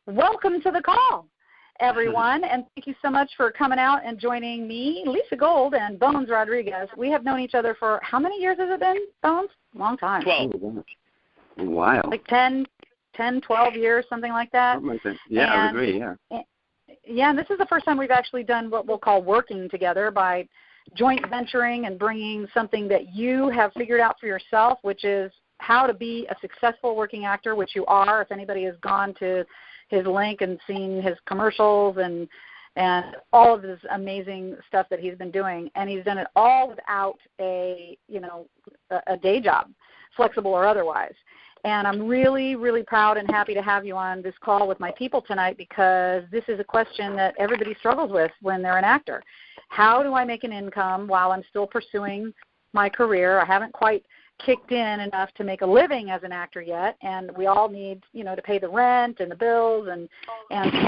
Welcome to the call, everyone, and thank you so much for coming out and joining me, Lisa Gold, and Bones Rodriguez. We have known each other for how many years has it been, Bones? Long time. 12. Wow. Like 10, 12 years, something like that. Something like that. Yeah, I would agree, yeah. Yeah, and this is the first time we've actually done what we'll call working together by joint venturing and bringing something that you have figured out for yourself, which is how to be a successful working actor, which you are. If anybody has gone to his link and seen his commercials and all of this amazing stuff that he's been doing, and he's done it all without a day job, flexible or otherwise. And I'm really, really proud and happy to have you on this call with my people tonight, because this is a question that everybody struggles with when they're an actor. How do I make an income while I'm still pursuing my career? I haven't quite kicked in enough to make a living as an actor yet, and we all need, to pay the rent and the bills, and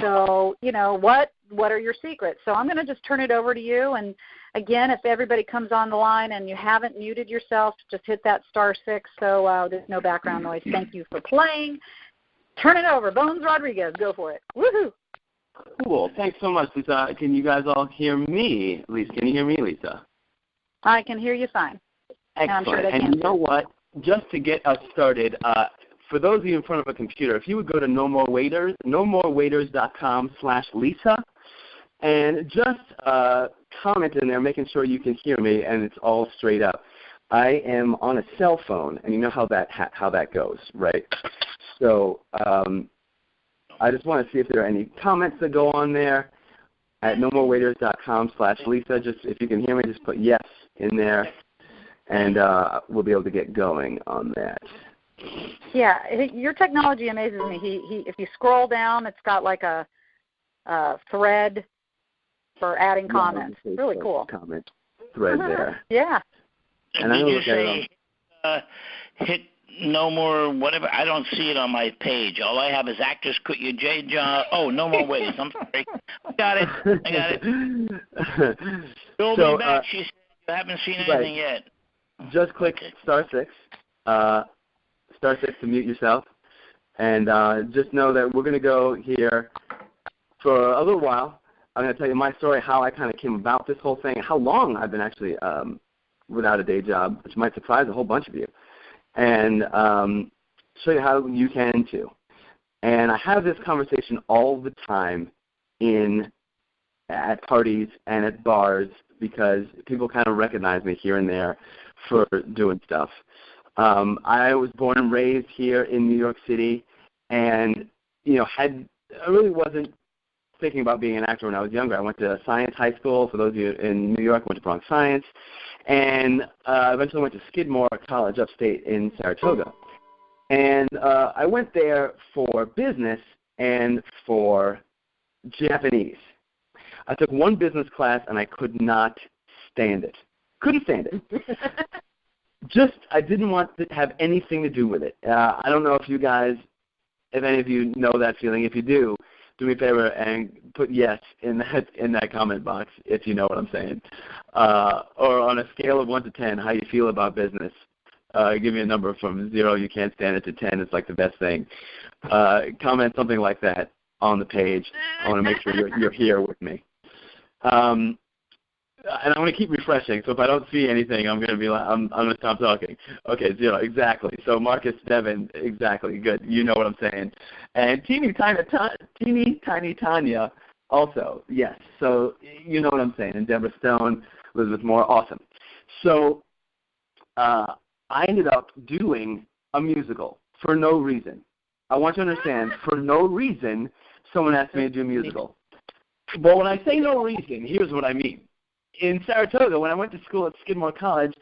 so, what are your secrets? So I'm going to just turn it over to you, and again, if everybody comes on the line and you haven't muted yourself, just hit that *6 so there's no background noise. Thank you for playing. Turn it over. Bones Rodriguez, go for it. Woohoo! Cool. Thanks so much, Lisa. Can you guys all hear me? Lisa, can you hear me, Lisa? I can hear you fine. Excellent. Sure and you know what? Just to get us started, for those of you in front of a computer, if you would go to nomorewaiters.com/Lisa, and just comment in there, making sure you can hear me, and it's all straight up. I am on a cell phone, and you know how that goes, right? So I just want to see if there are any comments that go on there at nomorewaiters.com/Lisa. Just if you can hear me, just put yes in there, and we'll be able to get going on that. Yeah, your technology amazes me. He if you scroll down, it's got like a thread for adding comments. Really cool. Comment thread there. Yeah. And did you say hit no more whatever? I don't see it on my page. All I have is actors quit your J job. Oh, no more waiters. I'm sorry. I got it. Bill me back. She said you haven't seen anything yet. Just click *6. *6 to mute yourself. And just know that we're going to go here for a little while. I'm going to tell you my story, how I kind of came about this whole thing, how long I've been actually without a day job, which might surprise a whole bunch of you, and show you how you can too. And I have this conversation all the time at parties and at bars, because people kind of recognize me here and there for doing stuff. I was born and raised here in New York City, and I really wasn't thinking about being an actor when I was younger. I went to Science High School. For those of you in New York, I went to Bronx Science, and eventually went to Skidmore College upstate in Saratoga. And I went there for business and for Japanese. I took one business class, and I could not stand it. Couldn't stand it. I didn't want to have anything to do with it. I don't know if any of you know that feeling. If you do me a favor and put yes in that comment box if you know what I'm saying. Or on a scale of 1 to 10, how you feel about business. Give me a number from 0, you can't stand it, to 10, it's like the best thing. Comment something like that on the page. I want to make sure you're here with me. And I'm going to keep refreshing, so if I don't see anything, I'm going to be like, I'm going to stop talking. Okay, 0, exactly. So Marcus, Devin, exactly, good. You know what I'm saying. And teeny tiny Tanya, also, yes. So you know what I'm saying. And Deborah Stone, Elizabeth Moore, awesome. So I ended up doing a musical for no reason. I want you to understand, for no reason, someone asked me to do a musical. But when I say no reason, here's what I mean. In Saratoga, when I went to school at Skidmore College,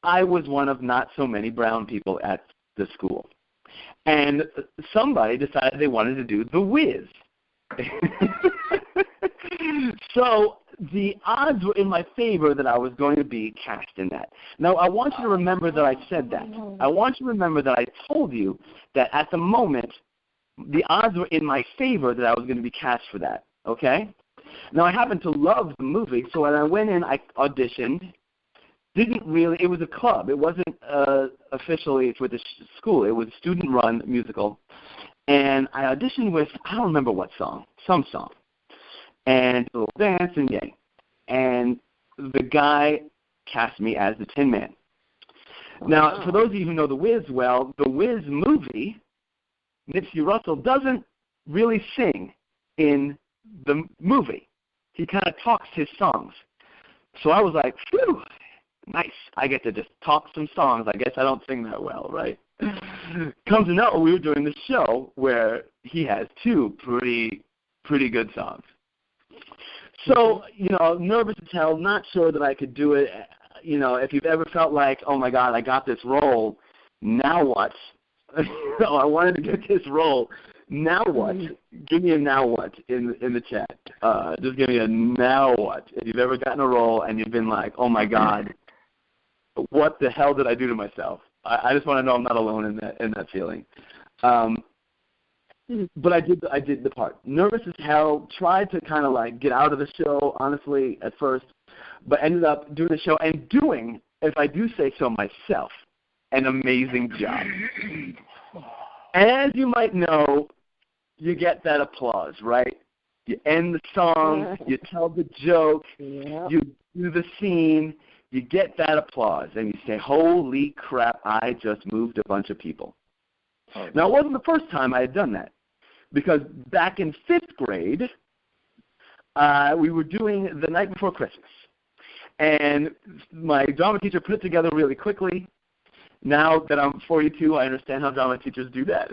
I was one of not so many brown people at the school. And somebody decided they wanted to do The Wiz. So the odds were in my favor that I was going to be cast in that. Now, I want you to remember that I said that. I want you to remember that I told you that at the moment, the odds were in my favor that I was going to be cast for that, okay? Now, I happen to love the movie, so when I went in, I auditioned. It was a club. It wasn't officially with the school. It was a student-run musical. And I auditioned with, I don't remember what song, some song, and a little dance and yay. And the guy cast me as the Tin Man. Now, for those of you who know The Wiz well, The Wiz movie, Nipsey Russell doesn't really sing in the movie. He kind of talks his songs. So I was like, phew, nice. I get to just talk some songs. I guess I don't sing that well, right? Comes to know, we were doing this show where he has two pretty good songs. So, nervous as hell, not sure that I could do it. If you've ever felt like, oh, my God, I got this role, now what? I wanted to get this role. Now what? Give me a now what in the chat. Just give me a now what. If you've ever gotten a role and you've been like, oh, my God, what the hell did I do to myself? I just want to know I'm not alone in that feeling. But I did the part. Nervous as hell, tried to kind of like get out of the show, honestly, at first, but ended up doing the show and doing, if I do say so myself, an amazing job. As you might know, you get that applause, right? You end the song, you tell the joke, you do the scene, you get that applause, and you say, holy crap, I just moved a bunch of people. Now, it wasn't the first time I had done that, because back in 5th grade, we were doing The Night Before Christmas, and my drama teacher put it together really quickly. Now that I'm 42, I understand how drama teachers do that.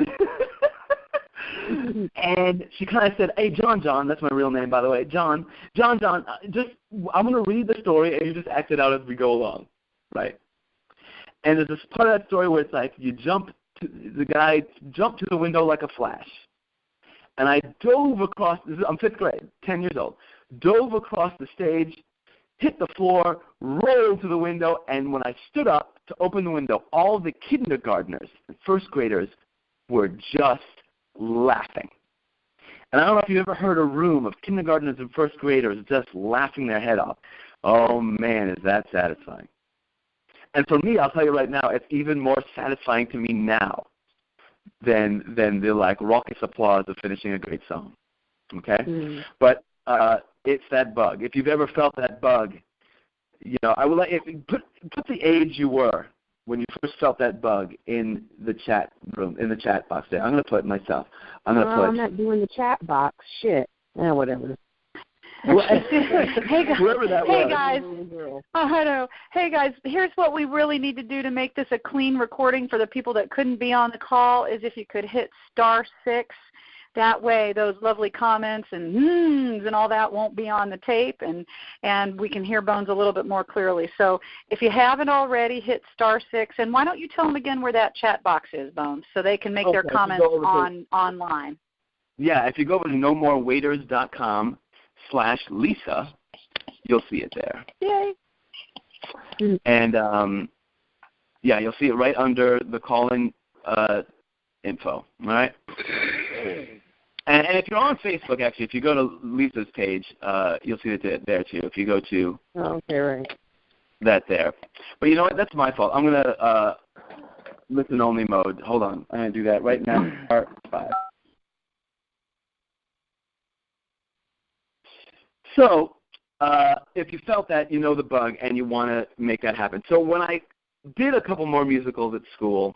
And she kind of said, hey, John, that's my real name, by the way, John, just I'm going to read the story, and you just act it out as we go along, right? And there's this part of that story where it's like the guy jumped to the window like a flash. And I dove across, I'm 5th grade, 10 years old, dove across the stage, hit the floor, rolled to the window, and when I stood up to open the window, all the kindergartners and 1st graders were just laughing. And I don't know if you've ever heard a room of kindergartners and 1st graders just laughing their head off. Oh, man, is that satisfying. And for me, I'll tell you right now, it's even more satisfying to me now than the like raucous applause of finishing a great song. Okay? But it's that bug. If you've ever felt that bug, I will let you put the age you were when you first felt that bug in the chat room, in the chat box there. I'm going to put myself. I'm not doing the chat box. Shit. Whatever. Hey guys, I know. Hey guys, here's what we really need to do to make this a clean recording for the people that couldn't be on the call is if you could hit *6. That way those lovely comments and and all that won't be on the tape, and we can hear Bones a little bit more clearly. So if you haven't already, hit *6. And why don't you tell them again where that chat box is, Bones, so they can make their comments online. Yeah, if you go over to nomorewaiters.com/Lisa, you'll see it there. Yay. And, you'll see it right under the call-in info, all right? And if you're on Facebook, actually, if you go to Lisa's page, you'll see it there, too, if you go to that there. But you know what? That's my fault. I'm going to listen-only mode. Hold on. I'm going to do that right now. Part 5. So if you felt that, you know the bug, and you want to make that happen. So when I did a couple more musicals at school,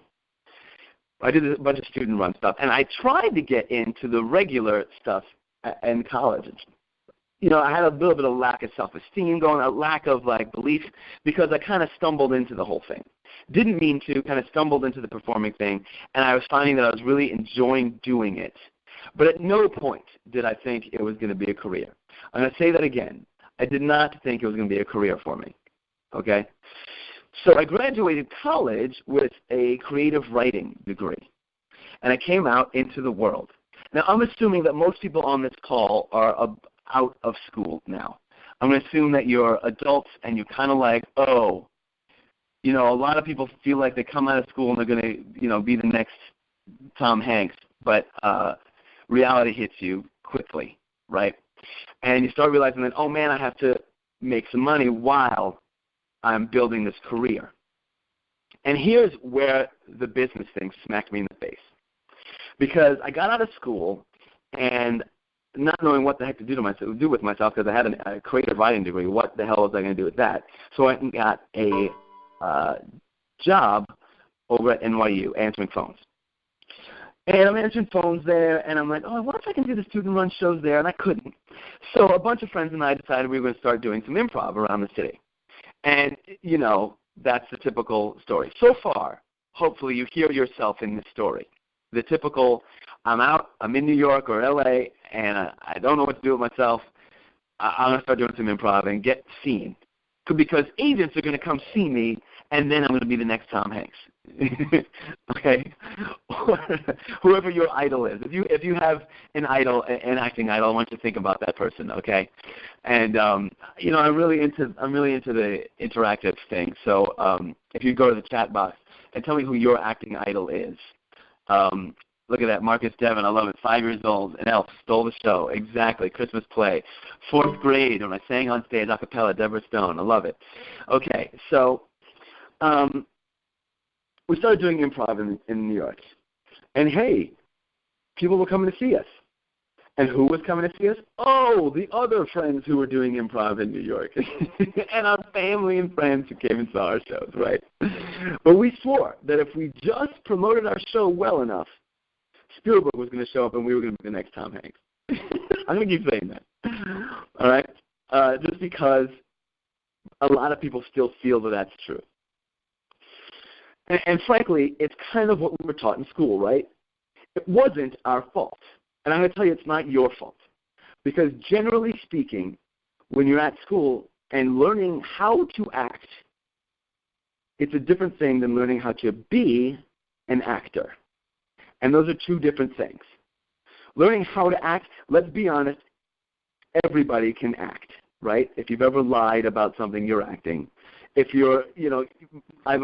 I did a bunch of student-run stuff, and I tried to get into the regular stuff in college. I had a little bit of lack of self-esteem going, a lack of, belief, because I kind of stumbled into the whole thing. Didn't mean to, kind of stumbled into the performing thing, and I was finding that I was really enjoying doing it. But at no point did I think it was going to be a career. I'm going to say that again. I did not think it was going to be a career for me, okay? So I graduated college with a creative writing degree, and I came out into the world. Now, I'm assuming that most people on this call are out of school now. I'm going to assume that you're adults and you're kind of like, a lot of people feel like they come out of school and they're going to, be the next Tom Hanks, but reality hits you quickly, right? And you start realizing that, oh, man, I have to make some money while I'm building this career. And here's where the business thing smacked me in the face. because I got out of school and not knowing what the heck to do with myself because I had a creative writing degree. What the hell was I going to do with that? So I got a job over at NYU answering phones. And I'm answering phones there, and I'm like, oh, what if I can do the student-run shows there? And I couldn't. So a bunch of friends and I decided we were going to start doing some improv around the city. And, you know, that's the typical story. So far, hopefully you hear yourself in this story. The typical, I'm in New York or L.A., and I don't know what to do with myself. I'm going to start doing some improv and get seen. Because agents are going to come see me, and then I'm going to be the next Tom Hanks. Okay? Or whoever your idol is. If you have an idol, an acting idol, I want you to think about that person, okay? And you know, I'm really into the interactive thing. So if you go to the chat box and tell me who your acting idol is. Look at that, Marcus Devon, I love it. 5 years old, an elf, stole the show. Exactly, Christmas play. 4th grade, when I sang on stage, a cappella, Deborah Stone. I love it. Okay, so we started doing improv in New York. And, hey, people were coming to see us. And who was coming to see us? Oh, the other friends who were doing improv in New York. And our family and friends who came and saw our shows, right? But we swore that if we just promoted our show well enough, Spielberg was going to show up and we were going to be the next Tom Hanks. I'm going to keep saying that. All right? Just because a lot of people still feel that that's true. And frankly, it's kind of what we were taught in school, right? It wasn't our fault. And I'm going to tell you it's not your fault. Because generally speaking, when you're at school and learning how to act, it's a different thing than learning how to be an actor. And those are two different things. Learning how to act, let's be honest, everybody can act, right? If you've ever lied about something, you're acting. If you're, you know, I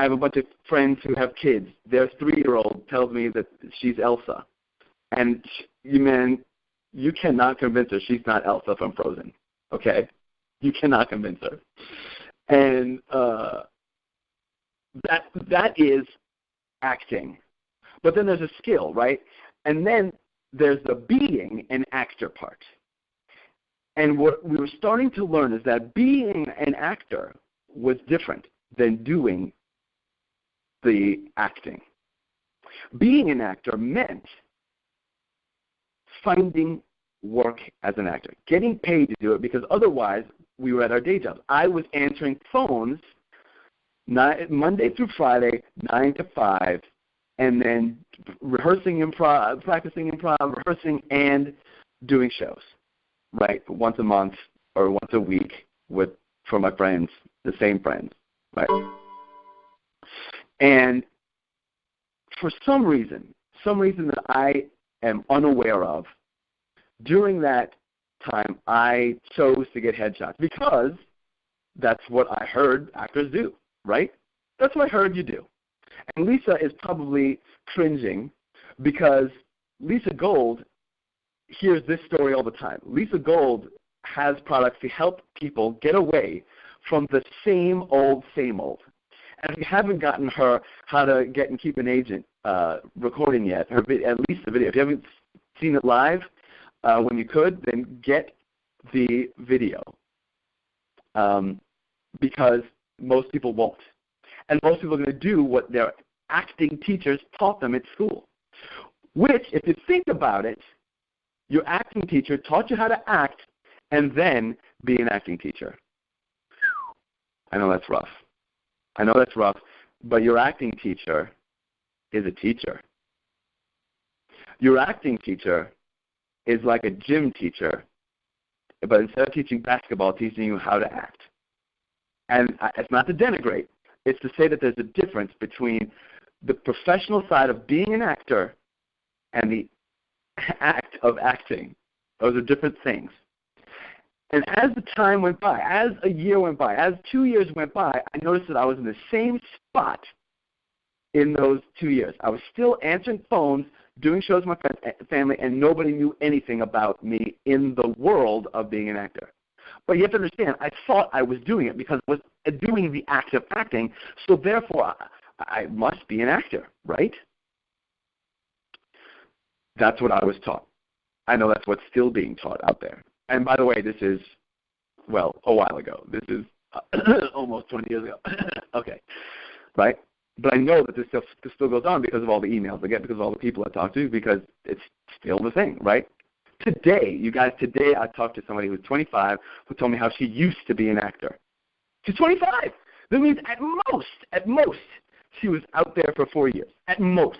have a bunch of friends who have kids. Their 3-year-old tells me that she's Elsa. And, you cannot convince her she's not Elsa from Frozen, okay? You cannot convince her. And that is acting. But then there's a skill, right? And then there's the being an actor part. And what we were starting to learn is that being an actor was different than doing the acting. Being an actor meant finding work as an actor, getting paid to do it, because otherwise we were at our day jobs. I was answering phones Monday through Friday, 9 to 5, and then rehearsing improv, practicing improv, rehearsing, and doing shows, right, once a month or once a week for my friends, the same friends, right? And for some reason that I am unaware of, during that time I chose to get headshots because that's what I heard actors do, right? That's what I heard you do. And Lisa is probably cringing because Lisa Gold hears this story all the time. Lisa Gold has products to help people get away from the same old. And if you haven't gotten her How to Get and Keep an Agent recording yet, at least the video, if you haven't seen it live when you could, then get the video because most people won't. And most people are going to do what their acting teachers taught them at school, which, if you think about it, your acting teacher taught you how to act and then be an acting teacher. I know that's rough, but your acting teacher is a teacher. Your acting teacher is like a gym teacher, but instead of teaching basketball, teaching you how to act. And it's not to denigrate. It's to say that there's a difference between the professional side of being an actor and the act of acting. Those are different things. And as the time went by, as a year went by, as 2 years went by, I noticed that I was in the same spot in those 2 years. I was still answering phones, doing shows with my friends, family, and nobody knew anything about me in the world of being an actor. But you have to understand, I thought I was doing it because I was doing the act of acting, so therefore I must be an actor, right? That's what I was taught. I know that's what's still being taught out there. And by the way, this is, well, a while ago. This is almost 20 years ago. Okay, right? But I know that this still goes on because of all the emails I get, because of all the people I talk to, because it's still the thing, right? Today, you guys, I talked to somebody who's 25 who told me how she used to be an actor. She's 25. That means at most, she was out there for 4 years. At most,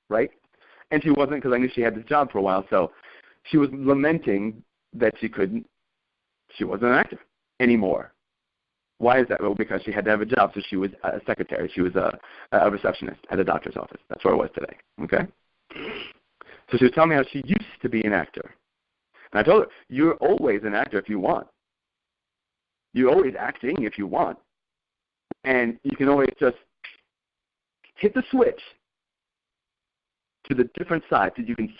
right? And she wasn't, because I knew she had this job for a while, so she was lamenting that she wasn't an actor anymore. Why is that? Well, because she had to have a job, so she was a secretary. She was a receptionist at a doctor's office. That's where I was today, okay? So she was telling me how she used to be an actor. And I told her, you're always an actor if you want. You're always acting if you want. And you can always just hit the switch to the different side, so you can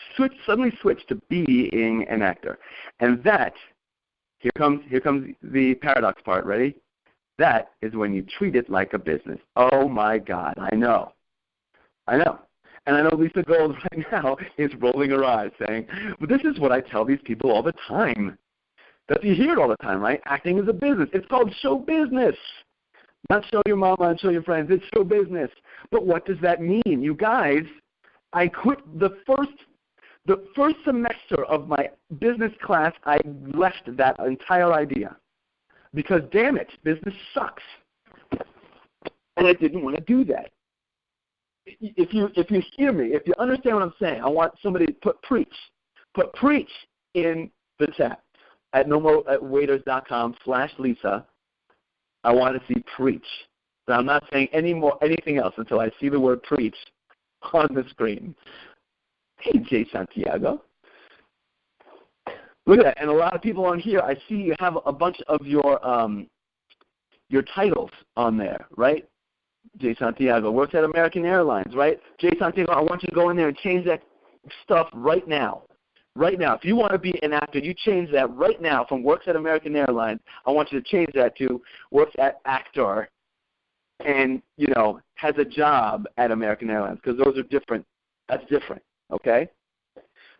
suddenly switch to being an actor. And that, here comes the paradox part, ready? That is when you treat it like a business. Oh my God, I know. And I know Lisa Gold right now is rolling her eyes saying, well, this is what I tell these people all the time. That you hear it all the time, right? Acting is a business. It's called show business. Not show your mama and show your friends. It's show business. But what does that mean? You guys, I quit the first semester of my business class. I left that entire idea because, damn it, business sucks, and I didn't want to do that. If you hear me, if you understand what I'm saying, I want somebody to put preach in the chat at nomorewaiters.com/Lisa. I want to see preach. So I'm not saying anything else until I see the word preach on the screen. Hey, Jay Santiago. Look at that. And a lot of people on here, I see you have a bunch of your titles on there, right? Jay Santiago works at American Airlines, right? Jay Santiago, I want you to go in there and change that stuff right now. Right now. If you want to be an actor, you change that right now from works at American Airlines. I want you to change that to works at actor and, has a job at American Airlines, because those are different. That's different, okay?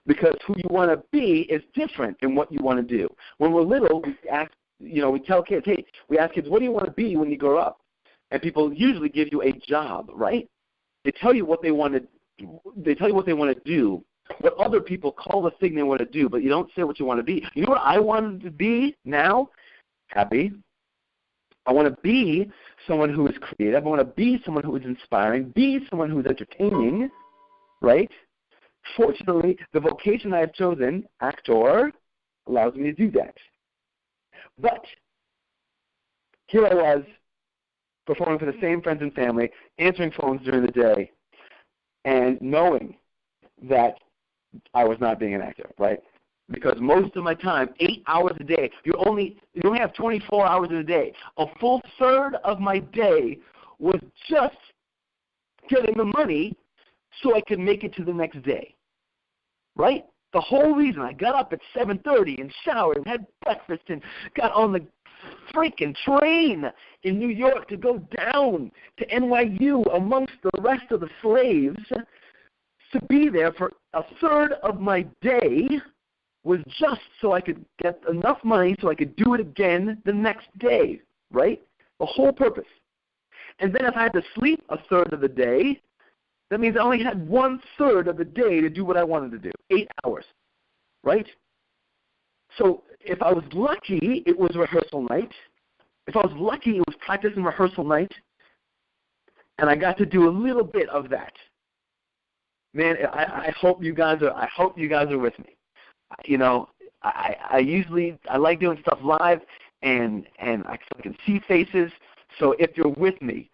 Because who you want to be is different than what you want to do. When we're little, we tell kids, hey, we ask kids, what do you want to be when you grow up? And people usually give you a job, right? They tell you what they want to do, what other people call the thing they want to do, but you don't say what you want to be. You know what I wanted to be now? Happy. I want to be someone who is creative. I want to be someone who is inspiring, be someone who is entertaining, right? Fortunately, the vocation I have chosen, actor, allows me to do that. But here I was, performing for the same friends and family, answering phones during the day, and knowing that I was not being an actor, right? Because most of my time, 8 hours a day, you only have 24 hours in a day. A full third of my day was just getting the money so I could make it to the next day, right? The whole reason I got up at 7:30 and showered and had breakfast and got on the freaking train in New York to go down to NYU amongst the rest of the slaves, to be there for a third of my day was just so I could get enough money so I could do it again the next day, right? The whole purpose. And then if I had to sleep a third of the day, that means I only had 1/3 of the day to do what I wanted to do, 8 hours, right? So if I was lucky, it was rehearsal night. If I was lucky, it was practice and rehearsal night, and I got to do a little bit of that. Man, I hope you guys are with me. I like doing stuff live, and I can see faces. So if you're with me,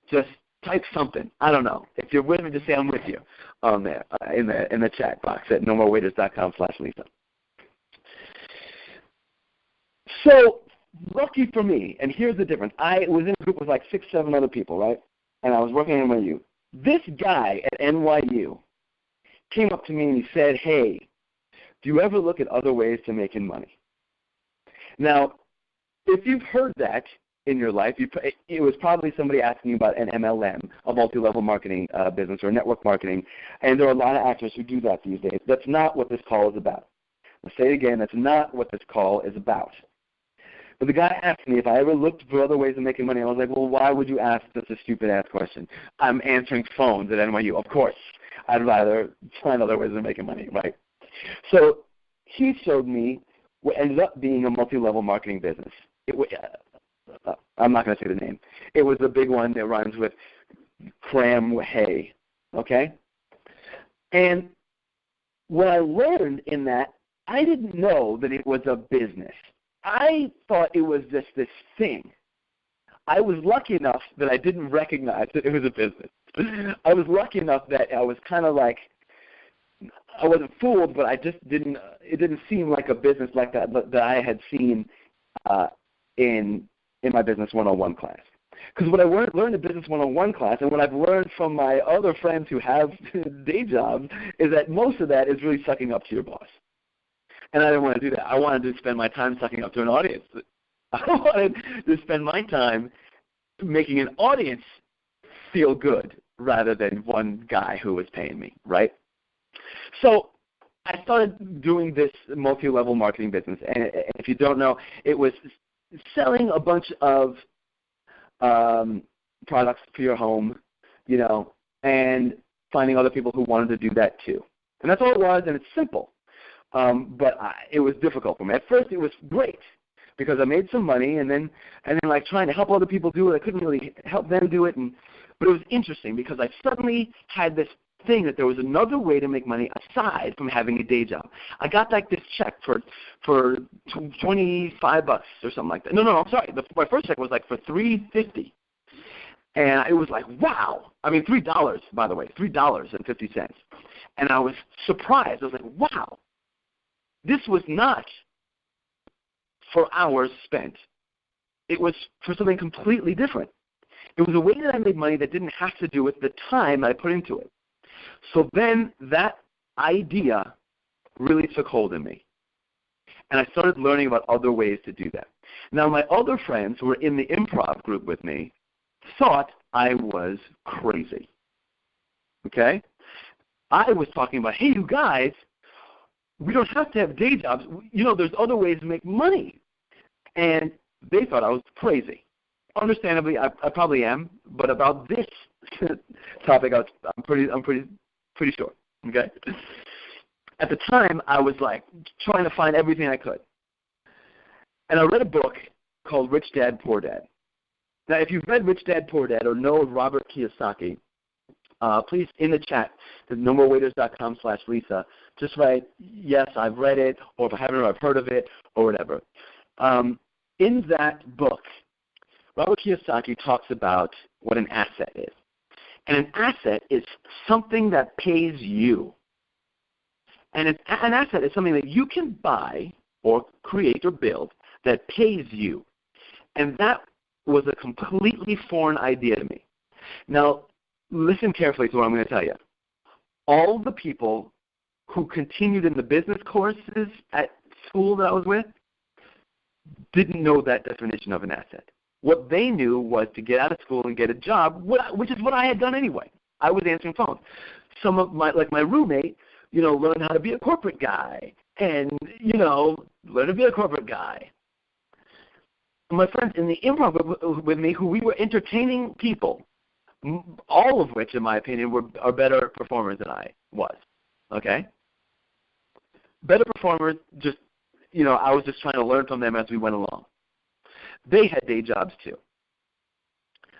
just type something. I don't know. If you're with me, just say I'm with you on there in the chat box at nomorewaiters.com/Lisa. So lucky for me, and here's the difference. I was in a group with like 6-7 other people, right? And I was working at NYU. This guy at NYU came up to me and he said, hey, do you ever look at other ways to making money? Now, if you've heard that, in your life. It was probably somebody asking you about an MLM, a multi-level marketing business, or network marketing, and there are a lot of actors who do that these days. That's not what this call is about. I'll say it again, that's not what this call is about. But the guy asked me if I ever looked for other ways of making money. I was like, well, why would you ask such a stupid-ass question? I'm answering phones at NYU. Of course, I'd rather find other ways of making money, right? So he showed me what ended up being a multi-level marketing business. I'm not going to say the name. It was a big one that rhymes with cram hay, okay? And what I learned in that, I didn't know that it was a business. I thought it was just this thing. I was lucky enough that I didn't recognize that it was a business. I was lucky enough that I was kind of like, I wasn't fooled, but I just didn't, it didn't seem like a business like that I had seen in my Business 101 class. Because what I learned in Business 101 class, and what I've learned from my other friends who have day jobs, is that most of that is really sucking up to your boss. And I didn't want to do that. I wanted to spend my time sucking up to an audience. I wanted to spend my time making an audience feel good rather than one guy who was paying me, right? So I started doing this multi-level marketing business. And if you don't know, it was selling a bunch of products for your home, you know, and finding other people who wanted to do that too. And that's all it was, and it's simple. But it was difficult for me. At first, it was great because I made some money, and then like trying to help other people do it, I couldn't really help them do it. But it was interesting because I suddenly had this thing that there was another way to make money aside from having a day job. I got like this check for $25 or something like that. No, I'm sorry. My first check was like for $3.50. And it was like, wow. I mean, $3, by the way, $3.50. And I was surprised. I was like, wow. This was not for hours spent. It was for something completely different. It was a way that I made money that didn't have to do with the time I put into it. So then that idea really took hold in me. And I started learning about other ways to do that. Now, my other friends who were in the improv group with me thought I was crazy. Okay? I was talking about, hey, you guys, we don't have to have day jobs. You know, there's other ways to make money. And they thought I was crazy. Understandably, I probably am, but about this topic, I'm pretty sure. Okay. At the time, I was like trying to find everything I could, and I read a book called Rich Dad Poor Dad. Now, if you've read Rich Dad Poor Dad or know of Robert Kiyosaki, please in the chat, the nomorewaiters.com/Lisa, just write yes, I've read it, or if I haven't, I've heard of it, or whatever. In that book, Robert Kiyosaki talks about what an asset is. And an asset is something that pays you. And an asset is something that you can buy or create or build that pays you. And that was a completely foreign idea to me. Now, listen carefully to what I'm going to tell you. All the people who continued in the business courses at school that I was with didn't know that definition of an asset. What they knew was to get out of school and get a job, which is what I had done anyway. I was answering phones. Some of my roommate, you know, learned how to be a corporate guy and, you know, learn to be a corporate guy. My friends in the improv with me, who we were entertaining people, all of which, in my opinion, are better performers than I was, okay? Better performers, just, you know, I was just trying to learn from them as we went along. They had day jobs too.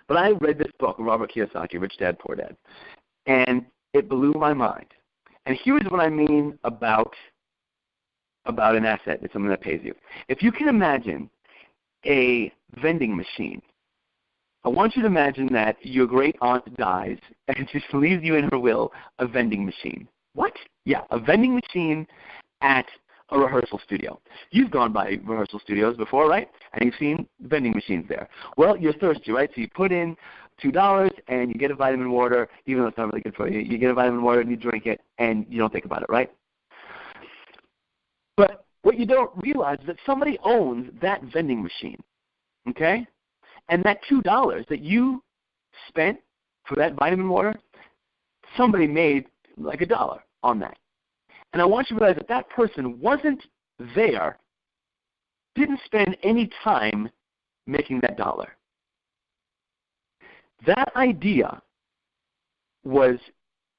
But I read this book, Robert Kiyosaki, Rich Dad, Poor Dad, and it blew my mind. And here's what I mean about an asset. It's something that pays you. If you can imagine a vending machine, I want you to imagine that your great aunt dies and just leaves you in her will a vending machine. What? Yeah, a vending machine at a rehearsal studio. You've gone by rehearsal studios before, right? And you've seen vending machines there. Well, you're thirsty, right? So you put in $2 and you get a vitamin water, even though it's not really good for you. You get a vitamin water and you drink it and you don't think about it, right? But what you don't realize is that somebody owns that vending machine, okay? And that $2 that you spent for that vitamin water, somebody made like $1 on that. And I want you to realize that that person wasn't there, didn't spend any time making that $1. That idea was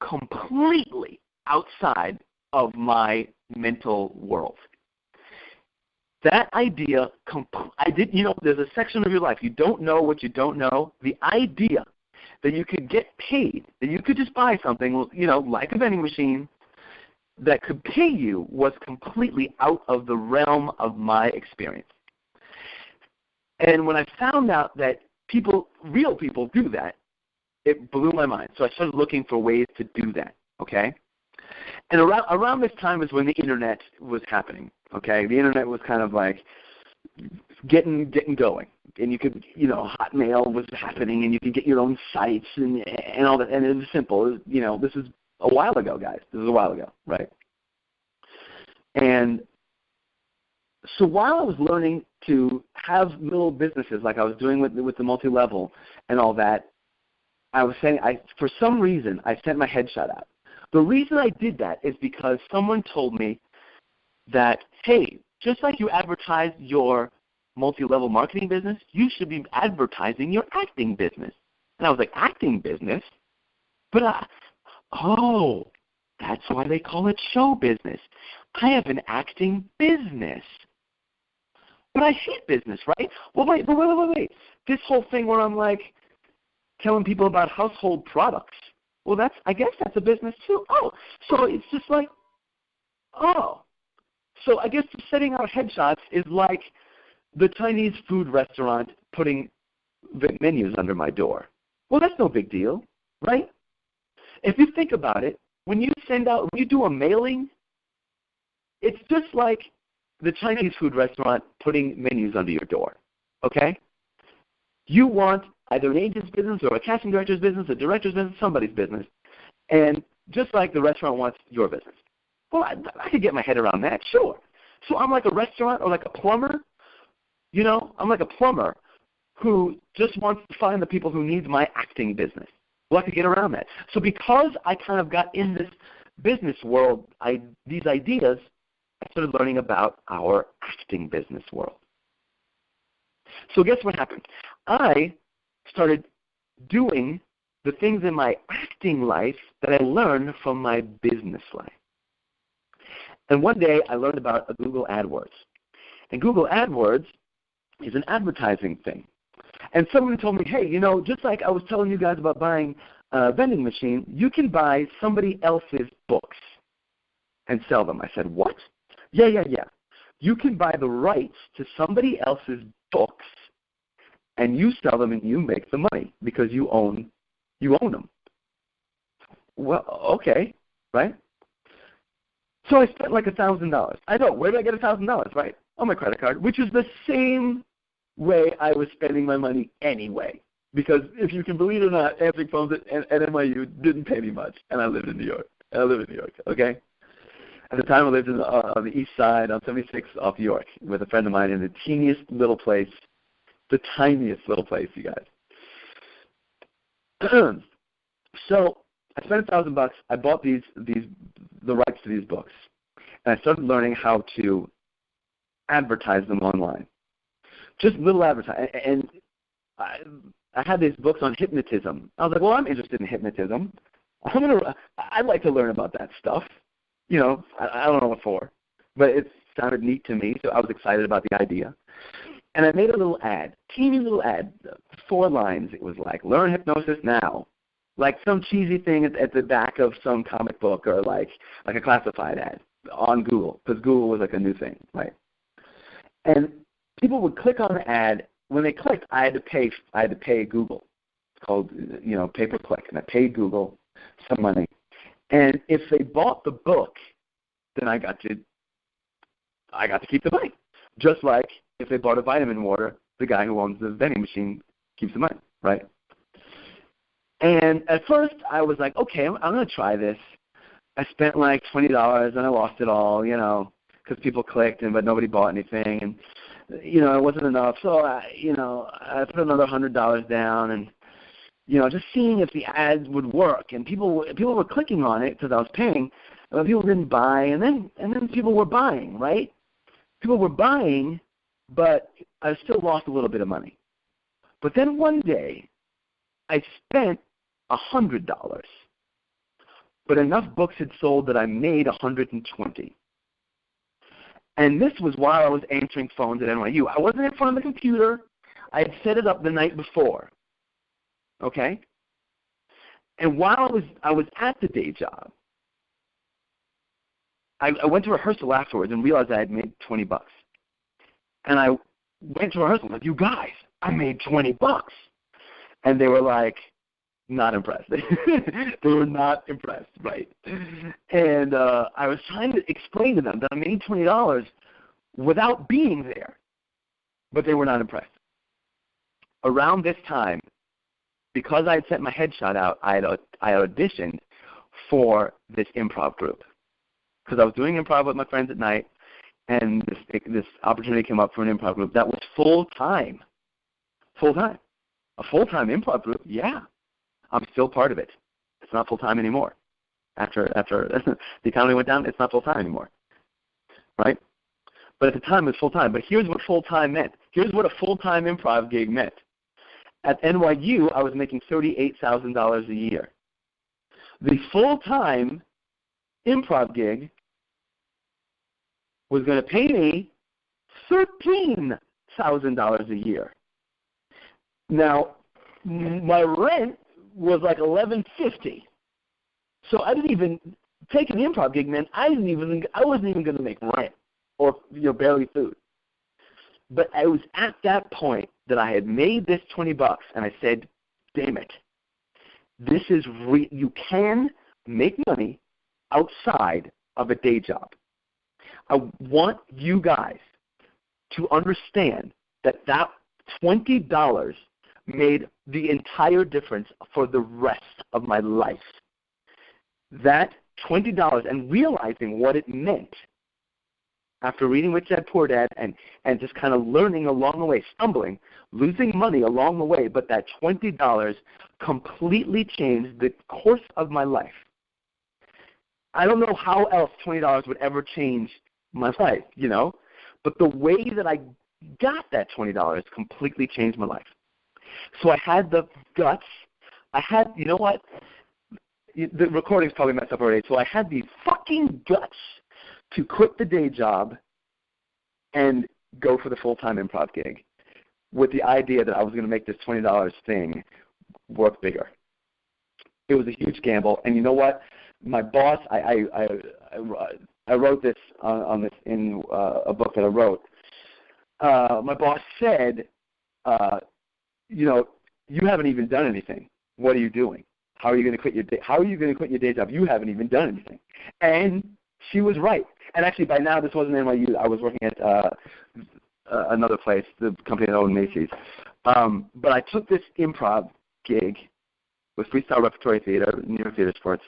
completely outside of my mental world. That idea, there's a section of your life, you don't know what you don't know. The idea that you could get paid, that you could just buy something, like a vending machine, that could pay you was completely out of the realm of my experience. And when I found out that real people do that, it blew my mind. So I started looking for ways to do that, okay? And around this time is when the Internet was happening, okay? The Internet was kind of like getting going. And you could, Hotmail was happening, and you could get your own sites and all that. And it was simple. This is a while ago, guys. This is a while ago, right? And so while I was learning to have little businesses like I was doing with the multi-level and all that, I was saying, for some reason, I sent my headshot out. The reason I did that is because someone told me that, hey, just like you advertise your multi-level marketing business, you should be advertising your acting business. And I was like, acting business? But, that's why they call it show business. I have an acting business. But I hate business, right? Well, wait. This whole thing where I'm like telling people about household products. Well, I guess that's a business too. Oh, so it's just like, So I guess setting out headshots is like the Chinese food restaurant putting menus under my door. Well, that's no big deal, right? If you think about it, when you do a mailing, it's just like the Chinese food restaurant putting menus under your door, okay? You want either an agent's business or a casting director's business, a director's business, somebody's business, and just like the restaurant wants your business. Well, I could get my head around that, sure. So I'm like a restaurant or like a plumber, I'm like a plumber who just wants to find the people who need my acting business. Well, I could get around that. So because I kind of got in this business world, these ideas, I started learning about our acting business world. So guess what happened? I started doing the things in my acting life that I learned from my business life. And one day I learned about Google AdWords. And Google AdWords is an advertising thing. And someone told me, hey, just like I was telling you guys about buying a vending machine, you can buy somebody else's books and sell them. I said, what? Yeah. You can buy the rights to somebody else's books, and you sell them and you make the money because you own them. Well, okay, right? So I spent like $1,000. I know, where did I get $1,000, right? On my credit card, which is the same way I was spending my money anyway. Because if you can believe it or not, answering phones at NYU didn't pay me much, and I lived in New York. Okay? At the time, I lived on the east side, on 76 off York, with a friend of mine in the teeniest little place, the tiniest little place, you guys. So I spent $1,000. I bought the rights to these books, and I started learning how to advertise them online. Just little advertising. And I had these books on hypnotism. I was like, well, I'm interested in hypnotism. I'd like to learn about that stuff. I don't know what for, but it sounded neat to me, so I was excited about the idea. And I made a little ad, teeny little ad, 4 lines. It was like, learn hypnosis now. Like some cheesy thing at the back of some comic book or like a classified ad on Google, because Google was like a new thing, right? And people would click on the ad. When they clicked, I had to pay Google. It's called, pay-per-click, and I paid Google some money. And if they bought the book, then I got to keep the money. Just like if they bought a vitamin water, the guy who owns the vending machine keeps the money, right? And at first, I was like, okay, I'm going to try this. I spent like $20, and I lost it all, because people clicked, but nobody bought anything. it wasn't enough. So I put another $100 down, and just seeing if the ads would work. And people were clicking on it because I was paying. But people didn't buy, and then people were buying, right? People were buying, but I still lost a little bit of money. But then one day, I spent $100, but enough books had sold that I made 120. And this was while I was answering phones at NYU. I wasn't in front of the computer. I had set it up the night before. Okay? And while I was at the day job, I went to rehearsal afterwards and realized I had made $20. And I went to rehearsal like, you guys, I made $20. And they were like, not impressed. They were not impressed, right? And I was trying to explain to them that I made $20 without being there, but they were not impressed. Around this time, because I had sent my headshot out, I auditioned for this improv group. Because I was doing improv with my friends at night, and this opportunity came up for an improv group that was full-time. Full-time. A full-time improv group, yeah. I'm still part of it. It's not full-time anymore. After the economy went down, it's not full-time anymore, right? But at the time, it was full-time. But here's what full-time meant. Here's what a full-time improv gig meant. At NYU, I was making $38,000 a year. The full-time improv gig was going to pay me $13,000 a year. Now, my rent was like $1,150. So I didn't even take an improv gig, man. I wasn't even going to make rent or barely food. But I was at that point that I had made this $20, and I said, "Damn it, this is you can make money outside of a day job." I want you guys to understand that $20 made the entire difference for the rest of my life. That $20 and realizing what it meant after reading Rich Dad Poor Dad and just kind of learning along the way, stumbling, losing money along the way, but that $20 completely changed the course of my life. I don't know how else $20 would ever change my life, but the way that I got that $20 completely changed my life. So I had the guts. You know what? The recording's probably messed up already. So I had the fucking guts to quit the day job and go for the full-time improv gig with the idea that I was going to make this $20 thing work bigger. It was a huge gamble. And you know what? My boss, I wrote this on this in a book that I wrote. My boss said, you haven't even done anything. What are you doing? How are you going to quit your day? How are you going to quit your day job? You haven't even done anything. And she was right. And actually, by now, this wasn't NYU. I was working at another place, the company that owned Macy's. But I took this improv gig with Freestyle Repertory Theater, New York Theater Sports,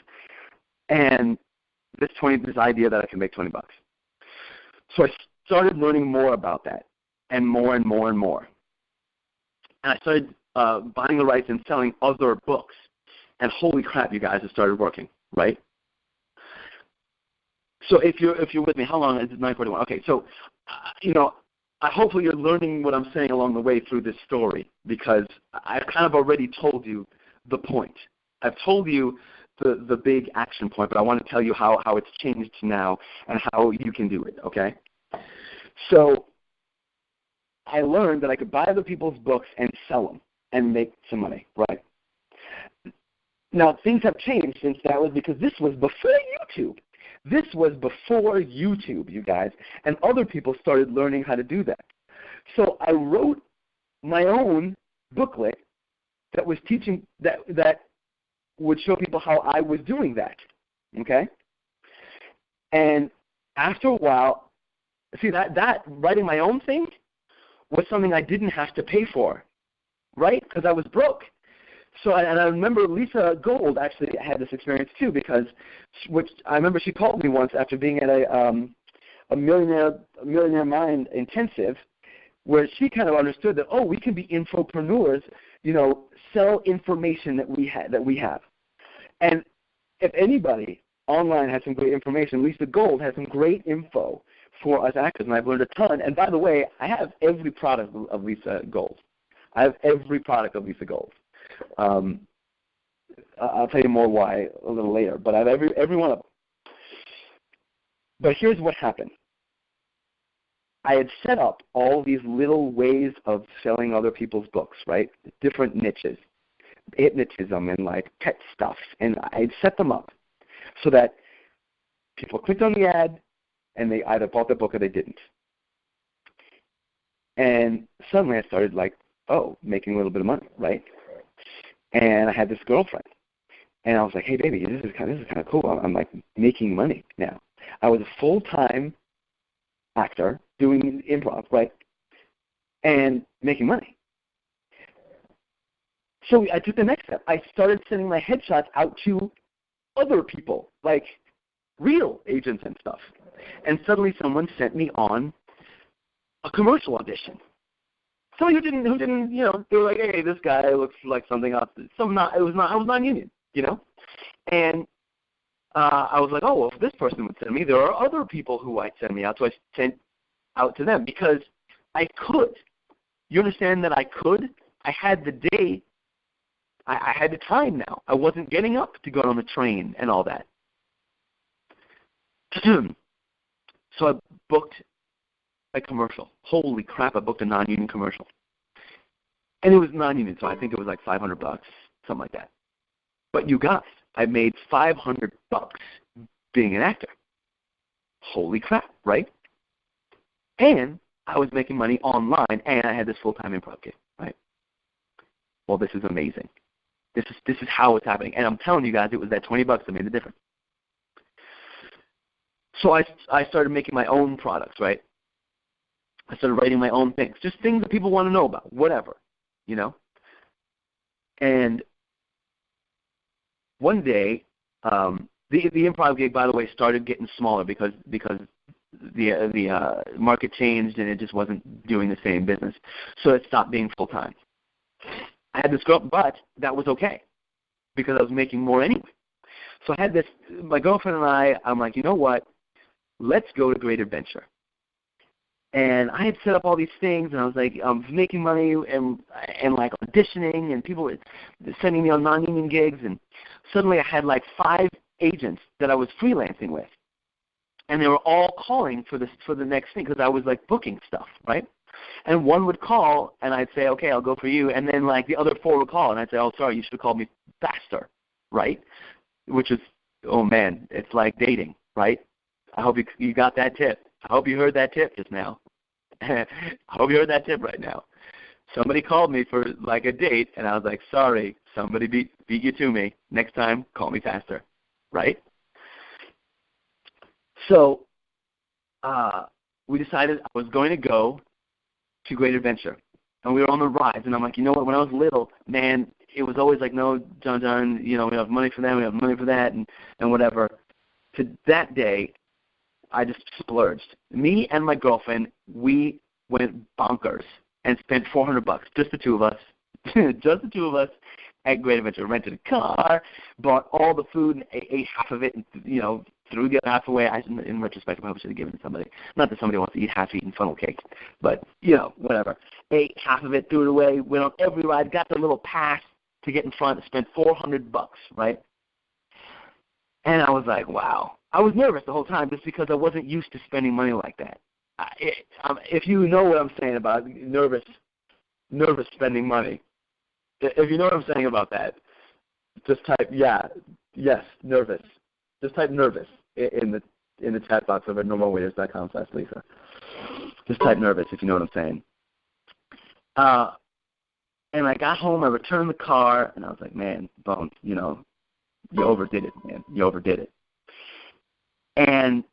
and this idea that I could make $20. So I started learning more about that, and more and more and more. And I started buying the rights and selling other books. And holy crap, you guys, it started working, right? So if you're with me, how long is it? 9:41. Okay, so hopefully you're learning what I'm saying along the way through this story, because I've kind of already told you the point. I've told you the big action point, but I want to tell you how it's changed now and how you can do it. Okay? So I learned that I could buy other people's books and sell them and make some money, right? Now, things have changed since that was because this was before YouTube. This was before YouTube, you guys, and other people started learning how to do that. So I wrote my own booklet that was teaching that would show people how I was doing that, okay? And after a while, see, that writing my own thing was something I didn't have to pay for, right? Because I was broke. So, and I remember Lisa Gold actually had this experience too, because I remember she called me once after being at a Millionaire Mind intensive, where she kind of understood that, we can be infopreneurs, sell information that we have. And if anybody online has some great information, Lisa Gold has some great info for us actors, and I've learned a ton. And by the way, I have every product of Lisa Gold. I have every product of Lisa Gold. I'll tell you more why a little later, but I have every one of them. But here's what happened. I had set up all these little ways of selling other people's books, right? Different niches, hypnotism and like pet stuff, and I had set them up so that people clicked on the ad and they either bought the book or they didn't. And suddenly I started making a little bit of money, right? And I had this girlfriend, and I was like, "Hey, baby, this is kind of cool. I'm like making money now." I was a full-time actor doing improv, right, and making money. So I took the next step. I started sending my headshots out to other people, like real agents and stuff. And suddenly someone sent me on a commercial audition. Somebody who didn't, they were like, "Hey, this guy looks like something else." I was non-union, And I was like, if this person would send me, there are other people who might send me out. So I sent out to them because I could. You understand that I could? I had the day. I had the time now. I wasn't getting up to go on the train and all that. So I booked a commercial. Holy crap, I booked a non-union commercial. And it was non-union, so I think it was like $500, something like that. But you guys, I made $500 being an actor. Holy crap, right? And I was making money online, and I had this full-time improv gig, right? Well, this is amazing. This is how it's happening. And I'm telling you guys, it was that $20 that made the difference. So I started making my own products, right? I started writing my own things, just things that people want to know about, whatever, And one day, the improv gig, by the way, started getting smaller because the market changed and it just wasn't doing the same business. So it stopped being full time. I had this girl, but that was okay because I was making more anyway. So I had this. My girlfriend and I'm like, you know what? Let's go to Great Adventure. And I had set up all these things, and I was like, making money and like auditioning, and people were sending me on non-union gigs, and suddenly I had like 5 agents that I was freelancing with, and they were all calling for the next thing because I was like booking stuff, right? And one would call, and I'd say, okay, I'll go for you, and then like the other 4 would call, and I'd say, oh, sorry, you should have called me faster, right? Which is, oh man, it's like dating, right? I hope you got that tip. I hope you heard that tip just now. I hope you heard that tip right now. Somebody called me for like a date, and I was like, sorry, somebody beat you to me. Next time, call me faster, right? So we decided I was going to go to Great Adventure, and we were on the rides, and I'm like, you know what, when I was little, man, it was always like, no, John, we have money for that, we have money for that, and whatever. To that day, I just splurged. Me and my girlfriend, we went bonkers and spent $400, just the two of us, at Great Adventure. Rented a car, bought all the food, and ate half of it, and threw the other half away. In retrospect, I probably should have given it to somebody. Not that somebody wants to eat half-eaten funnel cake, but whatever. Ate half of it, threw it away. Went on every ride, got the little pass to get in front. Spent $400, right? And I was like, wow. I was nervous the whole time just because I wasn't used to spending money like that. If you know what I'm saying about nervous spending money, if you know what I'm saying about that, just type yes, nervous. Just type nervous in the chat box over at normalwaiters.com/Lisa. Just type nervous if you know what I'm saying. And I got home, I returned the car, and I was like, man, Bones, you overdid it, man. You overdid it. And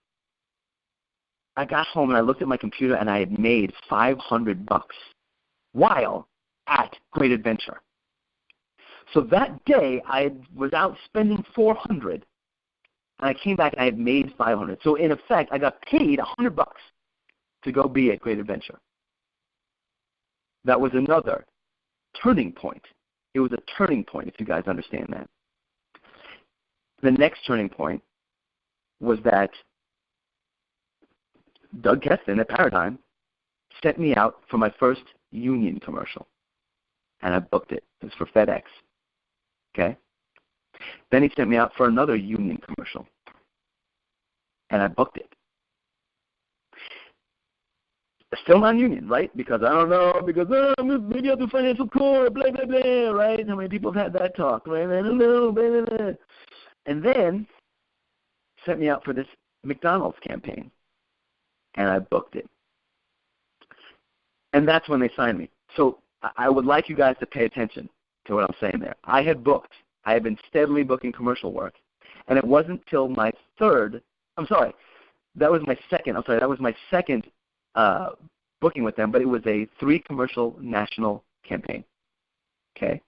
I got home and I looked at my computer and I had made $500 while at Great Adventure. So that day I was out spending $400 and I came back and I had made $500. So in effect, I got paid $100 to go be at Great Adventure. that was another turning point. It was a turning point, if you guys understand that. The next turning point was that Doug Keston at Paradigm sent me out for my first union commercial, and I booked it. It was for FedEx. Okay? Then he sent me out for another union commercial, and I booked it. Still non-union, right? Because I don't know, because maybe I'll do financial core, blah, blah, blah, right? How many people have had that talk, right? I don't know, blah, blah, blah. And then sent me out for this McDonald's campaign, and I booked it. And that's when they signed me. So I would like you guys to pay attention to what I'm saying there. I had been steadily booking commercial work, and it wasn't till my that was my second booking with them, but it was a 3-commercial national campaign. Okay?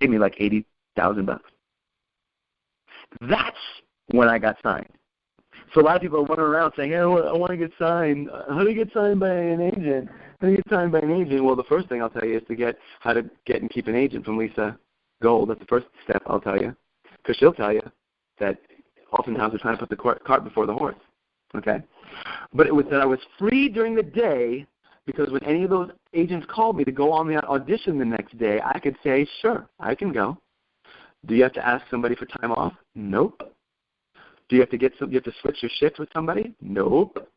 Paid me like $80,000. That's when I got signed. So a lot of people are running around saying, hey, I want to get signed. How do you get signed by an agent? How do you get signed by an agent? Well, the first thing I'll tell you is how to get and keep an agent from Lisa Gold. That's the first step I'll tell you. Because she'll tell you that oftentimes we're trying to put the cart before the horse. Okay? But it was that I was free during the day, because when any of those agents called me to go on the audition the next day, I could say, sure, I can go. Do you have to ask somebody for time off? Nope. Do you have to switch your shift with somebody? Nope.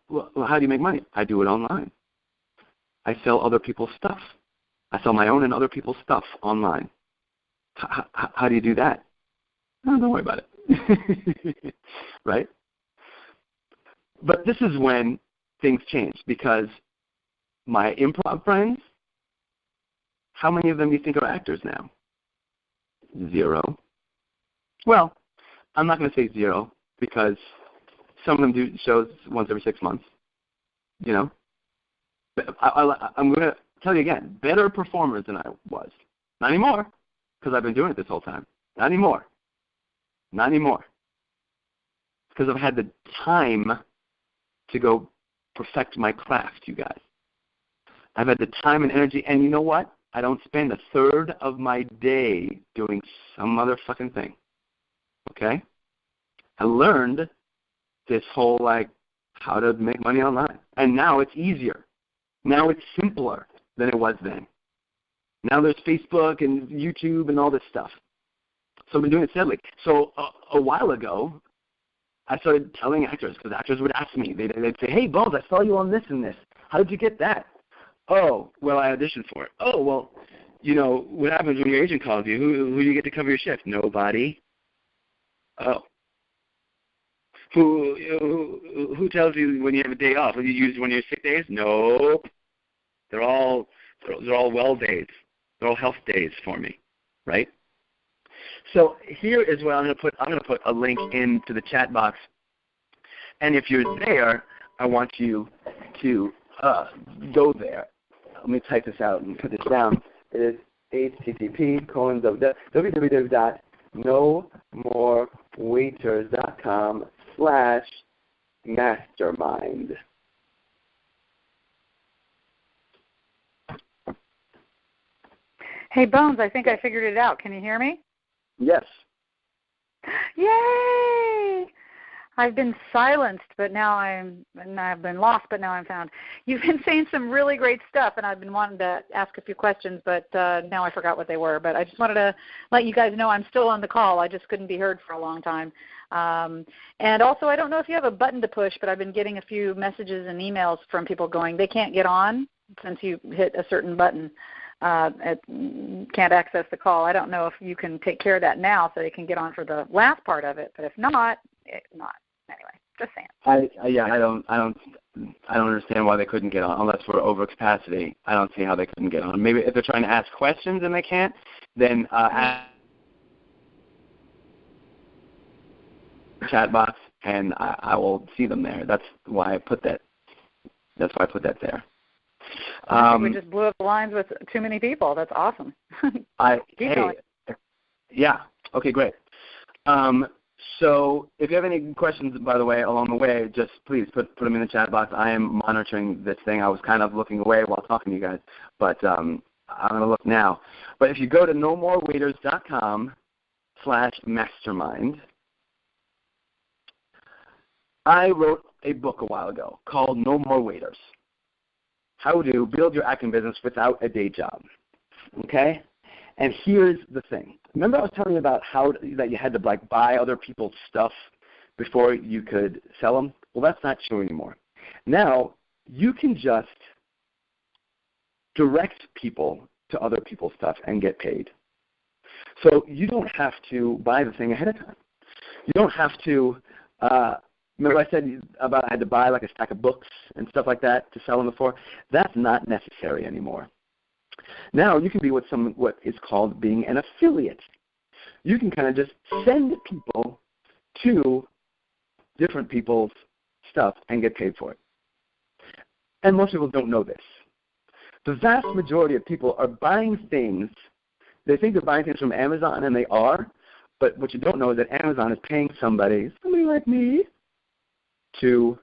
Well, how do you make money? I do it online. I sell other people's stuff. I sell my own and other people's stuff online. How do you do that? Oh, don't worry about it. Right? But this is when things change, because my improv friends, how many of them do you think are actors now? 0. Well, I'm not going to say 0, because some of them do shows once every 6 months, you know. But I'm going to tell you again, better performers than I was. Not anymore, because I've been doing it this whole time. Not anymore. Not anymore. Because I've had the time to go perfect my craft, you guys. I've had the time and energy, and you know what? I don't spend a third of my day doing some other fucking thing. Okay? I learned this whole, how to make money online. And now it's easier. Now it's simpler than it was then. Now there's Facebook and YouTube and all this stuff. So I've been doing it steadily. So a while ago, I started telling actors, because actors would ask me. They'd say, hey, Bones, I saw you on this and this. How did you get that? Oh, well, I auditioned for it. Oh, well, what happens when your agent calls you? Who do you get to cover your shift? Nobody. Oh. Who tells you when you have a day off? Have you used one of your sick days? Nope. They're all well days. They're all health days for me, right? So here is what I'm going to put. I'm going to put a link into the chat box, and if you're there, I want you to go there. Let me type this out and put this down. It is www.nomorewaiters.com/mastermind. Hey, Bones, I think I figured it out. Can you hear me? Yes. Yay! I've been silenced, but now I've been lost, but now I'm found. You've been saying some really great stuff, and I've been wanting to ask a few questions, but now I forgot what they were. But I just wanted to let you guys know I'm still on the call. I just couldn't be heard for a long time. And also, I don't know if you have a button to push, but I've been getting a few messages and emails from people going, they can't get on since you hit a certain button. Can't access the call. I don't know if you can take care of that now so they can get on for the last part of it, but if not, not. Anyway, just saying. I don't understand why they couldn't get on unless we're over capacity. I don't see how they couldn't get on. Maybe if they're trying to ask questions and they can't, then ask the chat box and I will see them there. That's why I put that. That's why I put that there. I think we just blew up the lines with too many people. That's awesome. Keep going. Yeah. Okay, great. So if you have any questions, by the way, along the way, just please put them in the chat box. I am monitoring this thing. I was kind of looking away while talking to you guys, but I'm going to look now. But if you go to nomorewaiters.com/mastermind, I wrote a book a while ago called No More Waiters: How to Build Your Acting Business Without a Day Job. Okay? And here's the thing. Remember I was telling you about how that you had to buy other people's stuff before you could sell them? Well, that's not true anymore. Now, you can just direct people to other people's stuff and get paid. So you don't have to buy the thing ahead of time. You don't have to remember I said about I had to buy like a stack of books and stuff like that to sell them before? That's not necessary anymore. Now you can be what is called being an affiliate. You can kind of just send people to different people's stuff and get paid for it. And most people don't know this. The vast majority of people are buying things. They think they're buying things from Amazon, and they are. But what you don't know is that Amazon is paying somebody like me, to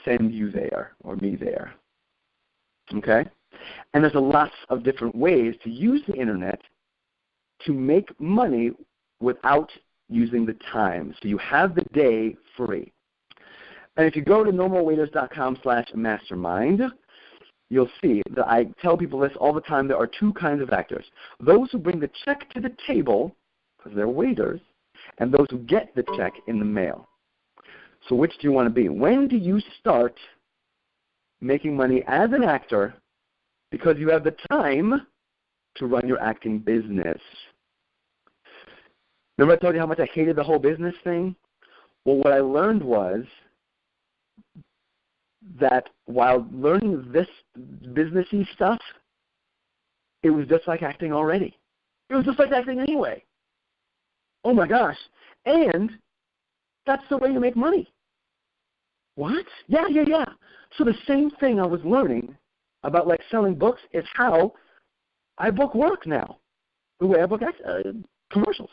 send you there or me there. Okay? And there's a lots of different ways to use the internet to make money without using the time. So you have the day free. And if you go to nomorewaiters.com/mastermind, you'll see that I tell people this all the time. There are two kinds of actors: those who bring the check to the table, because they're waiters, and those who get the check in the mail. So which do you want to be? When do you start making money as an actor because you have the time to run your acting business? Remember I told you how much I hated the whole business thing? Well, what I learned was that while learning this businessy stuff, it was just like acting already. It was just like acting anyway. Oh my gosh. And that's the way you make money. What? Yeah. So the same thing I was learning about like selling books is how I book work now. The way I book commercials.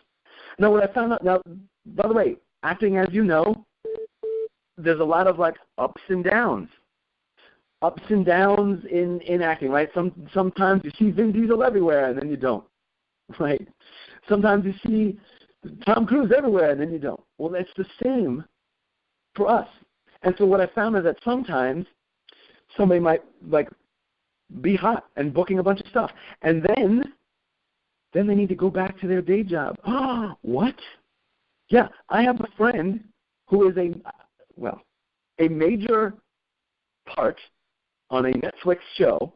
Now what I found out, now by the way, acting, as you know, there's a lot of like ups and downs. Ups and downs in acting, right? Sometimes you see Vin Diesel everywhere and then you don't. Right? Sometimes you see Tom Cruise everywhere and then you don't. Well, it's the same for us. And so what I found is that sometimes somebody might like be hot and booking a bunch of stuff. And then they need to go back to their day job. Oh, what? Yeah, I have a friend who is a major part on a Netflix show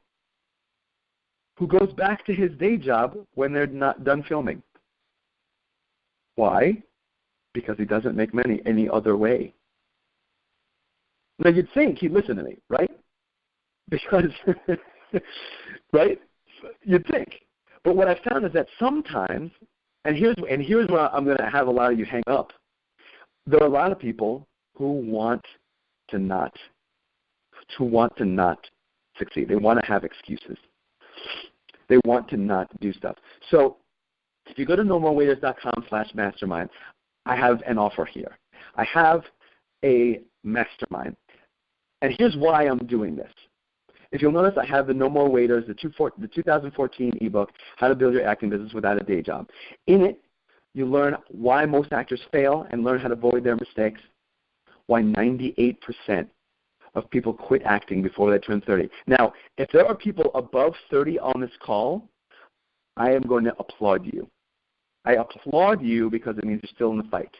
who goes back to his day job when they're not done filming. Why? Because he doesn't make money any other way. Now, you'd think he'd listen to me, right? Because, right? You'd think. But what I found is that sometimes, and here's where I'm going to have a lot of you hang up. There are a lot of people who want to not succeed. They want to have excuses. They want to not do stuff. So if you go to nomorewaiters.com/mastermind, I have an offer here. I have a mastermind. And here's why I'm doing this. If you'll notice, I have the No More Waiters, the 2014 ebook, How to Build Your Acting Business Without a Day Job. In it, you learn why most actors fail and learn how to avoid their mistakes, why 98% of people quit acting before they turn 30. Now, if there are people above 30 on this call, I am going to applaud you. I applaud you because it means you're still in the fight.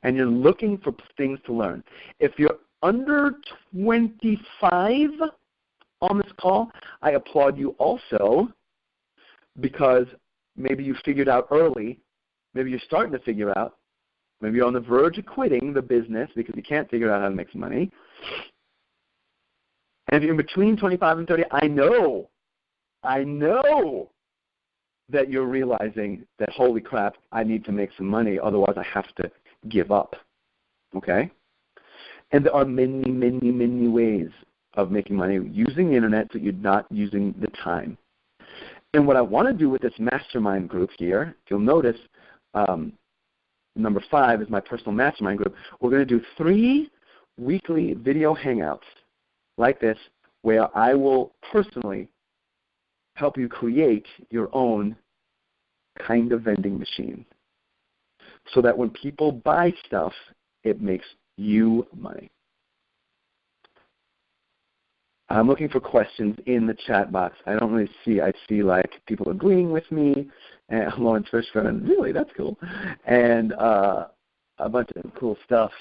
And you're looking for things to learn. If you're under 25 on this call, I applaud you also because maybe you figured out early, maybe you're starting to figure out, maybe you're on the verge of quitting the business because you can't figure out how to make some money. And if you're in between 25 and 30, I know that you're realizing that, holy crap, I need to make some money, otherwise I have to give up. Okay? And there are many, many, many ways of making money using the internet so you're not using the time. And what I want to do with this mastermind group here, if you'll notice, number 5 is my personal mastermind group. We're going to do 3 weekly video hangouts like this where I will personally help you create your own kind of vending machine so that when people buy stuff, it makes you money. I'm looking for questions in the chat box. I don't really see. I see like people agreeing with me. And Lawrence Fishburne, really, that's cool. And a bunch of cool stuff.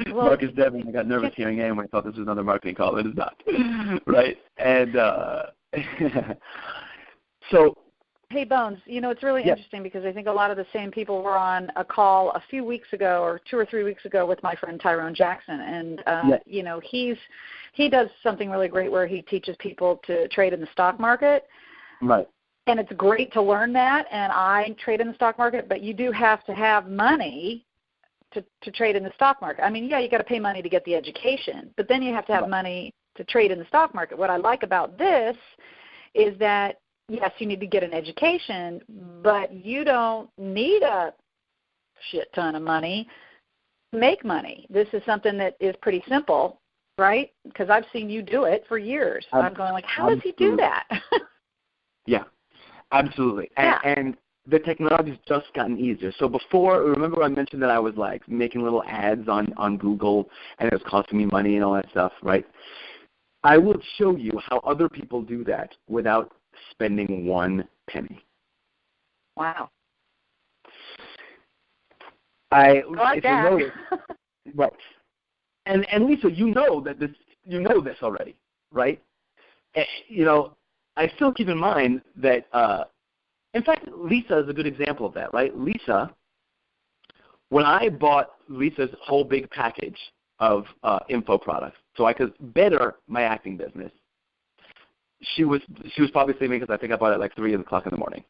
Marcus Devin, I got nervous hearing him. I thought this was another marketing call. It is not. Right? And so. Hey, Bones, it's really interesting because I think a lot of the same people were on a call a few weeks ago or 2 or 3 weeks ago with my friend Tyrone Jackson. And, he does something really great where he teaches people to trade in the stock market. Right. And it's great to learn that, and I trade in the stock market, but you do have to have money to trade in the stock market. I mean, yeah, you got to pay money to get the education, but then you have to have money to trade in the stock market. What I like about this is that, yes, you need to get an education, but you don't need a shit ton of money to make money. This is something that is pretty simple, right? Because I've seen you do it for years. I'm going like, how does he do that? Yeah, absolutely. And the technology's just gotten easier. So before, remember I mentioned that I was like making little ads on Google and it was costing me money and all that stuff, right? I will show you how other people do that without spending 1 penny. Wow. You notice, right? And Lisa, you know this already, right? I still keep in mind that. In fact, Lisa is a good example of that, right? Lisa, when I bought Lisa's whole big package of info products, so I could better my acting business. She was probably sleeping because I think I bought it at like 3 o'clock in the morning.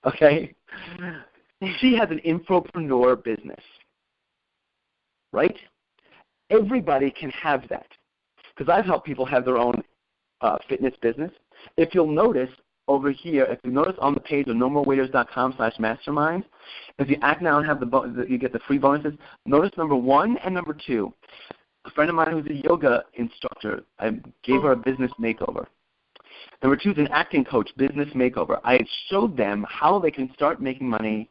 Okay? She has an infopreneur business, right? Everybody can have that because I've helped people have their own fitness business. If you'll notice over here, if you notice on the page of nomorewaiters.com/mastermind, if you act now and have you get the free bonuses, notice number 1 and number 2. A friend of mine who's a yoga instructor, I gave her a business makeover. Number 2 is an acting coach, business makeover. I showed them how they can start making money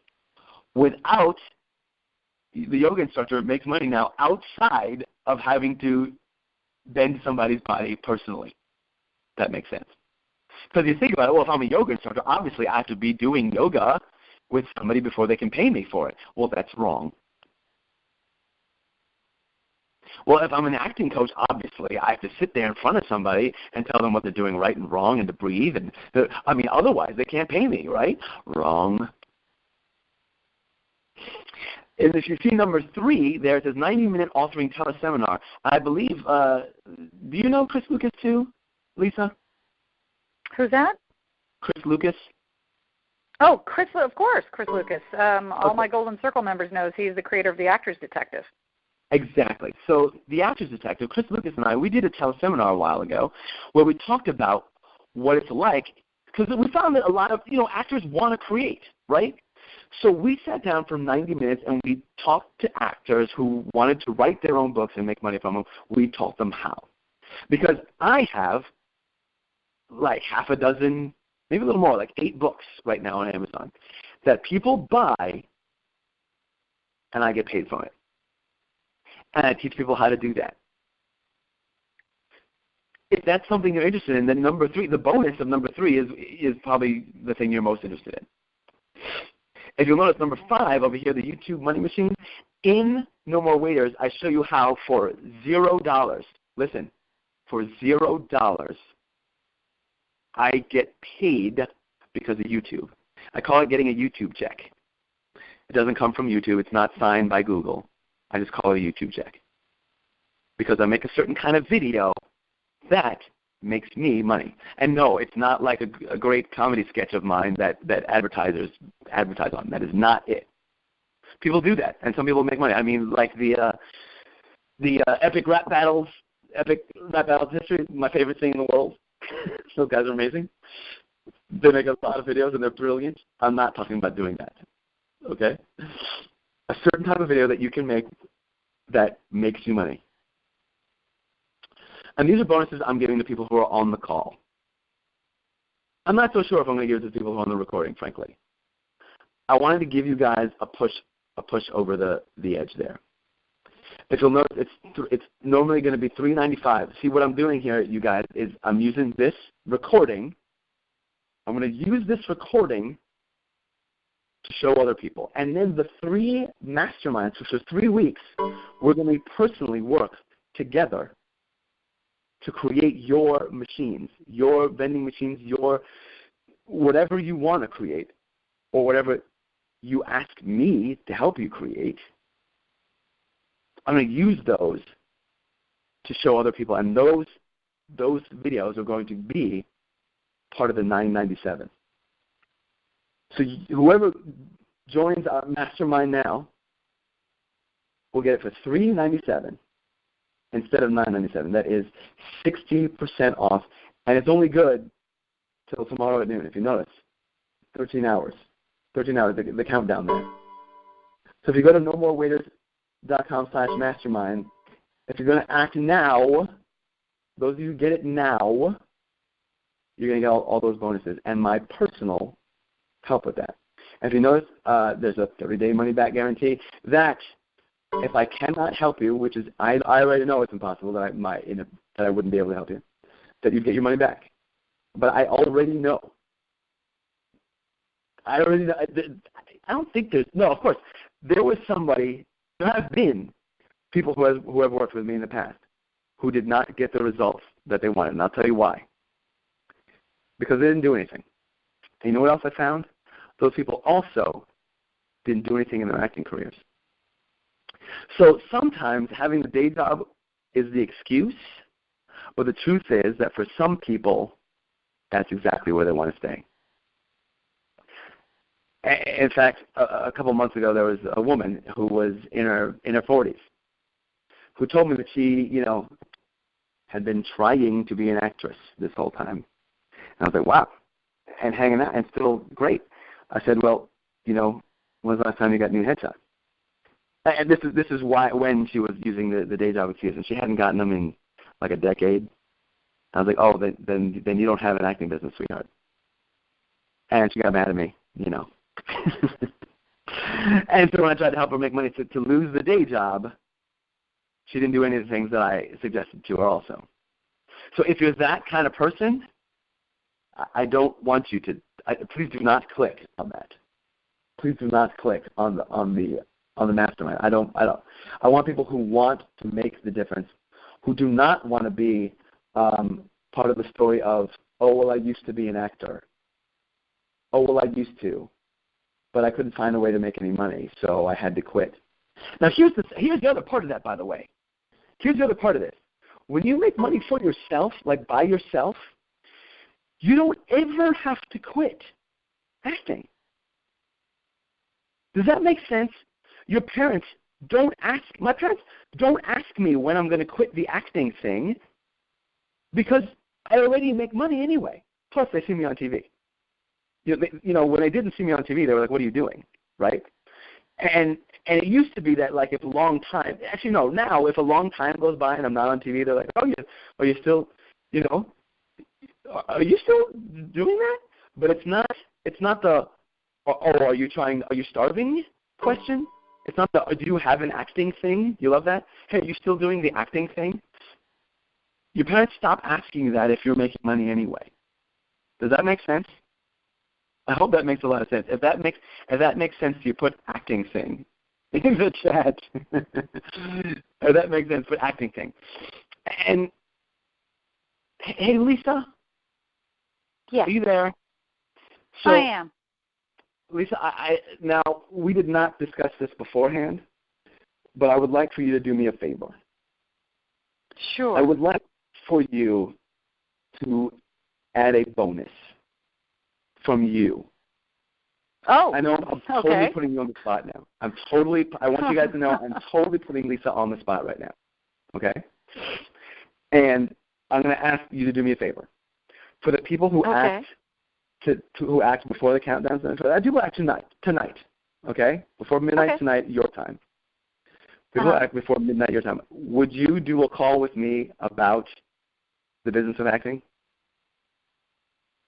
without the yoga instructor makes money now outside of having to bend somebody's body personally. That makes sense. Because you think about it, well, if I'm a yoga instructor, obviously I have to be doing yoga with somebody before they can pay me for it. Well, that's wrong. Well, if I'm an acting coach, obviously I have to sit there in front of somebody and tell them what they're doing right and wrong and to breathe. Otherwise they can't pay me, right? Wrong. And if you see number 3, there it says 90-minute authoring teleseminar. I believe, do you know Chris Lucas too, Lisa? Who's that? Chris Lucas. Oh, Chris, of course, Chris Lucas. All my Golden Circle members knows he's the creator of The Actor's Detective. Exactly. So The Actor's Detective, Chris Lucas and I, we did a teleseminar a while ago where we talked about what it's like, because we found that a lot of, actors want to create, right? So we sat down for 90 minutes and we talked to actors who wanted to write their own books and make money from them. We taught them how. Because I have like half a dozen, maybe a little more, like 8 books right now on Amazon that people buy and I get paid from it. And I teach people how to do that. If that's something you're interested in, then number 3, the bonus of number 3 is probably the thing you're most interested in. If you'll notice number 5 over here, the YouTube Money Machine, in No More Waiters, I show you how for $0, listen, for $0, I get paid because of YouTube. I call it getting a YouTube check. It doesn't come from YouTube. It's not signed by Google. I just call it a YouTube check. Because I make a certain kind of video that makes me money. And no, it's not like a great comedy sketch of mine that advertisers advertise on. That is not it. People do that, and some people make money. I mean, like the epic rap battles history, my favorite thing in the world. Those guys are amazing. They make a lot of videos, and they're brilliant. I'm not talking about doing that. okay? A certain type of video that you can make that makes you money. And these are bonuses I'm giving to people who are on the call. I'm not so sure if I'm going to give it to people who are on the recording, frankly. I wanted to give you guys a push over the edge there. If you'll notice, it's normally going to be $3.95. See, what I'm doing here, you guys, is I'm using this recording. I'm going to use this recording to show other people. And then the 3 masterminds, which are 3 weeks, we're going to personally work together to create your machines, your vending machines, your whatever you want to create, or whatever you ask me to help you create. I'm going to use those to show other people, and those videos are going to be part of the $9.97. So whoever joins our mastermind now will get it for $3.97 instead of $9.97. That is 60% off, and it's only good till tomorrow at noon. If you notice, 13 hours, the countdown there. So if you go to nomorewaiters.com/mastermind, if you're going to act now, those of you who get it now, you're going to get all those bonuses and my personal help with that. And if you notice, there's a 30-day money-back guarantee. That, if I cannot help you, which is I already know it's impossible that I wouldn't be able to help you, that you'd get your money back. But I already know. I don't think there's no. Of course, there was somebody. There have been people who have worked with me in the past who did not get the results that they wanted, and I'll tell you why. Because they didn't do anything. And you know what else I found? Those people also didn't do anything in their acting careers. So sometimes having the day job is the excuse, but the truth is that for some people, that's exactly where they want to stay. In fact, a couple months ago, there was a woman who was in her 40s who told me that she, had been trying to be an actress this whole time. And I was like, wow, and hanging out, and still great. I said, well, when's the last time you got a new headshot? And this is why when she was using the day job excuse, and she hadn't gotten them in like a decade. I was like, oh, then you don't have an acting business, sweetheart. And she got mad at me, And so when I tried to help her make money to lose the day job, she didn't do any of the things that I suggested to her also. So if you're that kind of person, I don't want you to. Please do not click on that. Please do not click on the mastermind. I don't. I want people who want to make the difference, who do not want to be part of the story of, oh well, I used to be an actor. Oh well, I used to, but I couldn't find a way to make any money, so I had to quit. Now here's the other part of that, by the way. Here's the other part of this. When you make money for yourself, like by yourself, you don't ever have to quit acting. Does that make sense? My parents don't ask me when I'm going to quit the acting thing because I already make money anyway. Plus, they see me on TV. When they didn't see me on TV, they were like, what are you doing, right? And it used to be that, like, if a long time, actually, no, now if a long time goes by and I'm not on TV, they're like, oh, are you still doing that? But it's not the, are you starving question? It's not the, do you have an acting thing? You love that? Hey, are you still doing the acting thing? Your parents stop asking that if you're making money anyway. Does that make sense? I hope that makes a lot of sense. If that makes sense to you, put acting thing in the chat. If that makes sense, put acting thing. And hey, Lisa. Yes. Are you there? So, I am. Lisa, now we did not discuss this beforehand, but I would like for you to do me a favor. Sure. I would like for you to add a bonus from you. Oh, I know I'm totally putting you on the spot now. I want you guys to know I'm totally putting Lisa on the spot right now. Okay? And I'm going to ask you to do me a favor. For the people who act who act before the countdown, I do act tonight. okay? Before midnight tonight, your time. Before midnight your time. Would you do a call with me about the business of acting?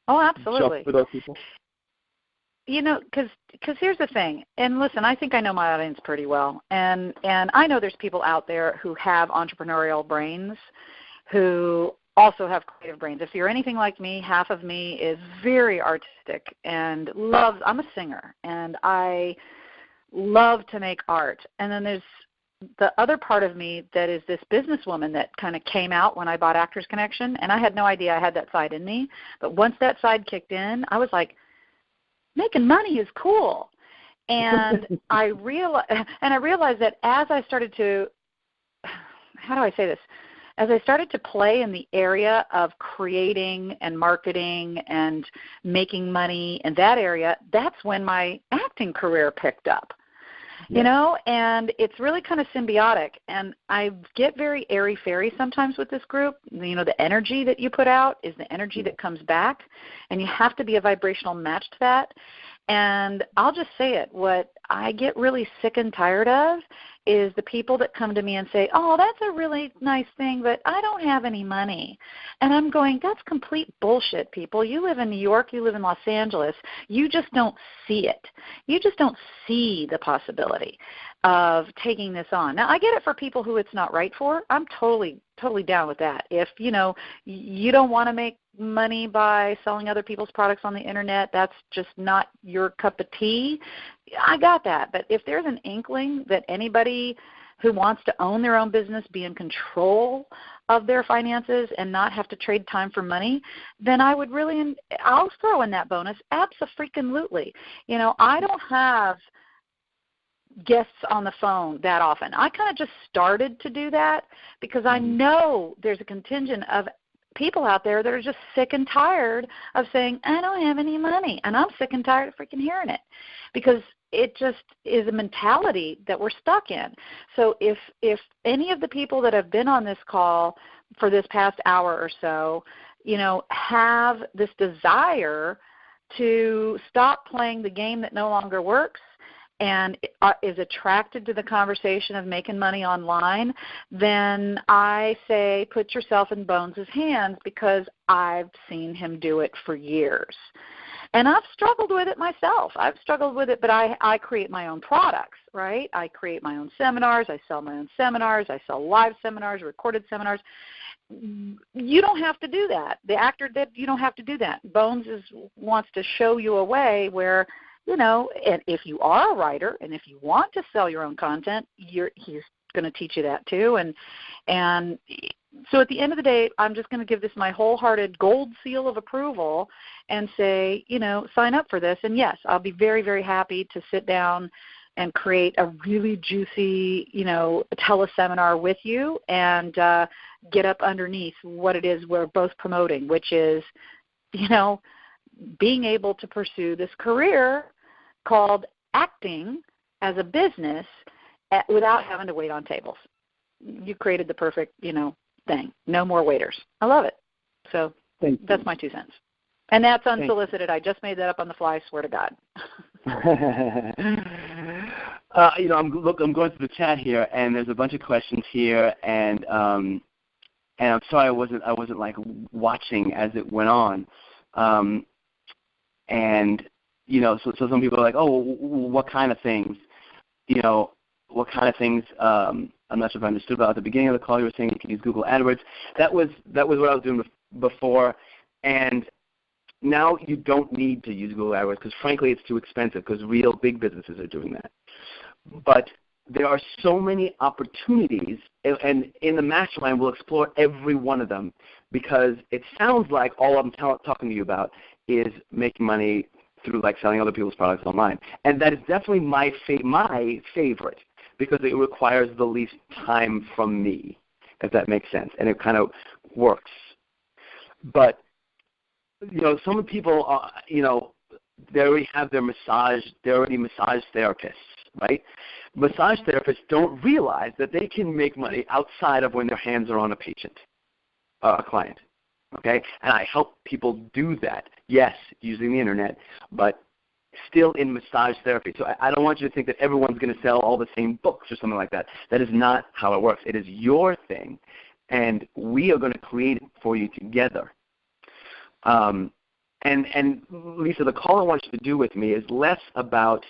Oh, absolutely. Just for those people? You know, because here's the thing, and listen, I think I know my audience pretty well, and I know there's people out there who have entrepreneurial brains who also have creative brains. If you're anything like me, half of me is very artistic and I'm a singer, and I love to make art. And then there's the other part of me that is this businesswoman that kind of came out when I bought Actors Connection, and I had no idea I had that side in me. But once that side kicked in, I was like, making money is cool. And I realized that as I started to, how do I say this? As I started to play in the area of creating and marketing and making making in that area, that's when my acting career picked up. You know, and it's really kind of symbiotic. And I get very airy-fairy sometimes with this group. You know, the energy that you put out is the energy that comes back, and you have to be a vibrational match to that. And I'll just say it, what I get really sick and tired of is the people that come to me and say, oh, that's a really nice thing, but I don't have any money. And I'm going, that's complete bullshit, people. You live in New York, you live in Los Angeles. You just don't see it. You just don't see the possibility of taking this on. Now, I get it for people who it's not right for. I'm totally down with that. If, you know, you don't want to make money by selling other people's products on the internet, that's just not your cup of tea, I got that. But if there's an inkling that anybody who wants to own their own business, be in control of their finances and not have to trade time for money, then I would really, I'll throw in that bonus. Abso-freaking-lutely. You know, I don't have guests on the phone that often. I kind of just started to do that because I know there's a contingent of people out there that are just sick and tired of saying, I don't have any money. And I'm sick and tired of freaking hearing it because it just is a mentality that we're stuck in. So if any of the people that have been on this call for this past hour or so, you know, have this desire to stop playing the game that no longer works, and is attracted to the conversation of making money online, then I say put yourself in Bones' hands because I've seen him do it for years. And I've struggled with it myself. I've struggled with it, but I create my own products, right? I create my own seminars. I sell my own seminars. I sell live seminars, recorded seminars. You don't have to do that. The actor did. You don't have to do that. Bones wants to show you a way where, you know, and if you are a writer and if you want to sell your own content, he's going to teach you that too. And so at the end of the day, I'm just going to give this my wholehearted gold seal of approval and say, you know, sign up for this. And yes, I'll be very, very happy to sit down and create a really juicy, you know, teleseminar with you and get up underneath what it is we're both promoting, which is, you know, being able to pursue this career called acting as a business without having to wait on tables. You created the perfect, you know, thing. No more waiters. I love it. So that's my 2 cents. And that's unsolicited. I just made that up on the fly, I swear to God. You know, I'm going through the chat here, and there's a bunch of questions here, and I'm sorry I wasn't like watching as it went on. And, you know, so some people are like, oh, what kind of things? You know, what kind of things? I'm not sure if I understood about at the beginning of the call. You were saying you can use Google AdWords. That was what I was doing before, and now you don't need to use Google AdWords because, frankly, it's too expensive because real big businesses are doing that. But there are so many opportunities, and in the mastermind we'll explore every one of them because it sounds like all I'm talking to you about is making money through like selling other people's products online. And that is definitely my favorite because it requires the least time from me, if that makes sense, and it kind of works. But, you know, some people, you know, they're already massage therapists, right? Massage therapists don't realize that they can make money outside of when their hands are on a patient, a client. Okay, and I help people do that. Yes, using the internet, but still in massage therapy. So I don't want you to think that everyone's going to sell all the same books or something like that. That is not how it works. It is your thing, and we are going to create it for you together. And Lisa, the call I want you to do with me is less about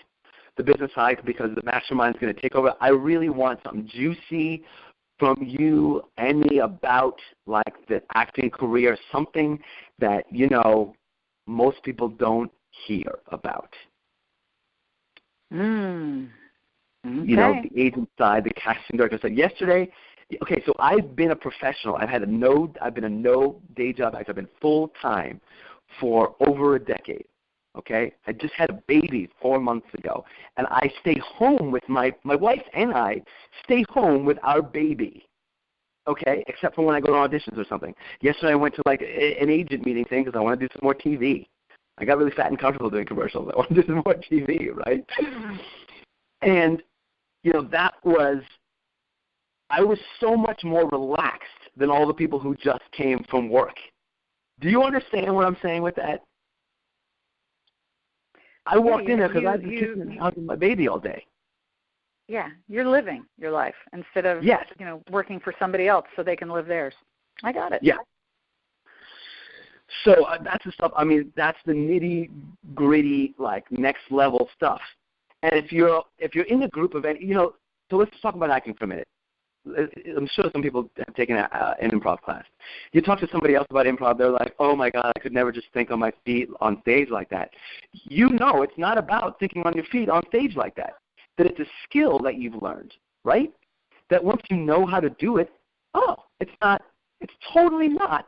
the business side because the mastermind is going to take over. I really want something juicy from you and me about like the acting career, something that, most people don't hear about. Okay. The agent side, the casting director side. Yesterday, okay, so I've been a professional. I've been a no day job actor. I've been full time for over a decade. Okay, I just had a baby 4 months ago, and I stay home with my wife and I stay home with our baby. Okay, except for when I go to auditions or something. Yesterday I went to like an agent meeting thing because I want to do some more TV. I got really fat and comfortable doing commercials. I want to do some more TV, right? And, I was so much more relaxed than all the people who just came from work. Do you understand what I'm saying with that? I walked in there because I've been kicking and hugging my baby all day. Yeah, you're living your life instead of working for somebody else so they can live theirs. I got it. Yeah. So that's the stuff. I mean, that's the nitty gritty, like next level stuff. And if you're in a group of any, so let's talk about acting for a minute. I'm sure some people have taken an improv class. You talk to somebody else about improv, they're like, oh my God, I could never just think on my feet on stage like that. It's not about thinking on your feet on stage like that. That it's a skill that you've learned, right? That once you know how to do it, it's totally not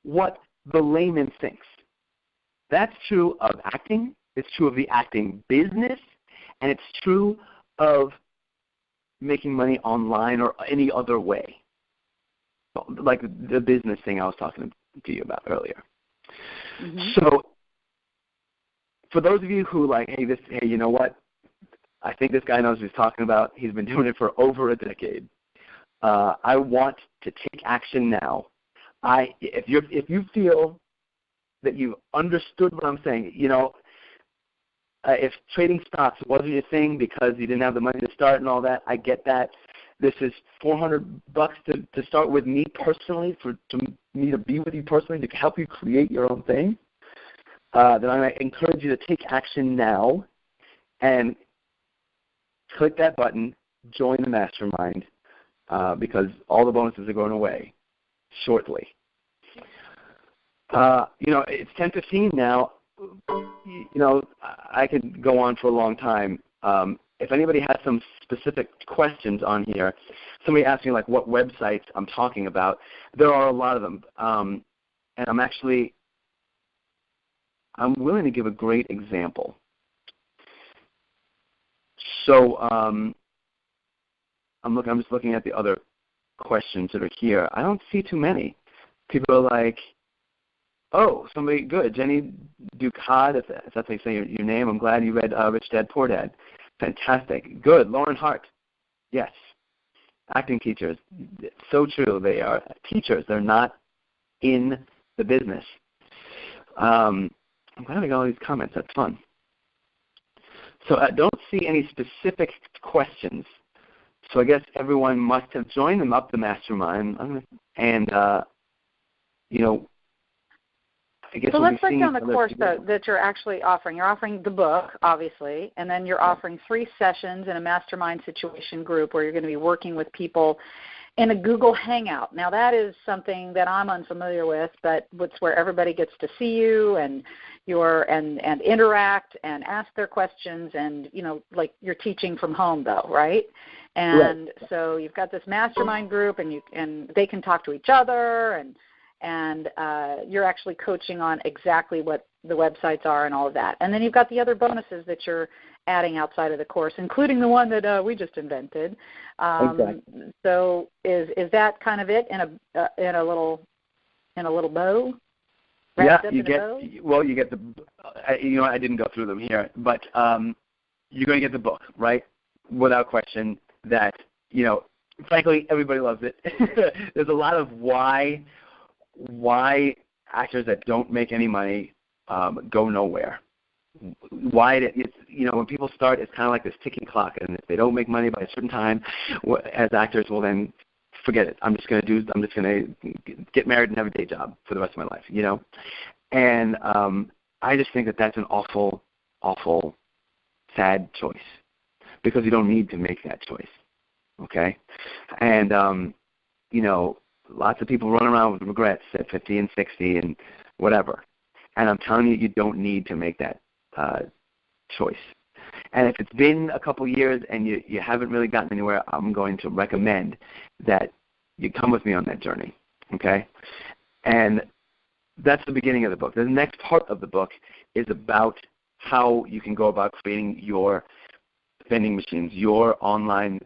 what the layman thinks. That's true of acting, it's true of the acting business, and it's true of making money online or any other way, like the business thing I was talking to you about earlier. Mm-hmm. So for those of you who like, hey, you know what? I think this guy knows what he's talking about. He's been doing it for over a decade. I want to take action now. If you feel that you've understood what I'm saying, if trading stocks wasn't your thing because you didn't have the money to start and all that, I get that. This is $400 to start with me personally, to me to be with you personally, to help you create your own thing. Then I encourage you to take action now and click that button, join the mastermind, because all the bonuses are going away shortly. It's 10:15 now. I could go on for a long time. If anybody has some specific questions on here, somebody asked me like what websites I'm talking about. There are a lot of them, and I'm willing to give a great example. So I'm just looking at the other questions that are here. I don't see too many. People are like, oh, somebody good. Jenny Ducad, if that's how you say your name. I'm glad you read Rich Dad, Poor Dad. Fantastic. Good. Lauren Hart. Yes. Acting teachers. So true. They are teachers. They're not in the business. I'm glad I got all these comments. That's fun. So I don't see any specific questions. So I guess everyone must have joined them up the mastermind. And, I guess so let's break down the course that you're actually offering. You're offering the book, obviously, and then you're offering 3 sessions in a mastermind situation group where you're going to be working with people in a Google Hangout. Now, that is something that I'm unfamiliar with, but it's where everybody gets to see you and and interact and ask their questions, and like you're teaching from home, though, right? And right. So you've got this mastermind group, and they can talk to each other, and you're actually coaching on exactly what the websites are and all of that. And then you've got the other bonuses that you're adding outside of the course, including the one that we just invented. Exactly. So is that kind of it in a little bow? Yeah, you get the. I didn't go through them here, but you're going to get the book, right? Without question. That frankly, everybody loves it. There's a lot of why actors that don't make any money go nowhere. why it's, when people start, it's kind of like this ticking clock, and if they don't make money by a certain time, as actors, well then forget it. I'm just going to get married and have a day job for the rest of my life, And I just think that that's an awful, awful, sad choice, because you don't need to make that choice, okay? And, lots of people run around with regrets at 50 and 60 and whatever. And I'm telling you, you don't need to make that choice. And if it's been a couple years and you haven't really gotten anywhere, I'm going to recommend that you come with me on that journey, okay? And that's the beginning of the book. The next part of the book is about how you can go about creating your vending machines, your online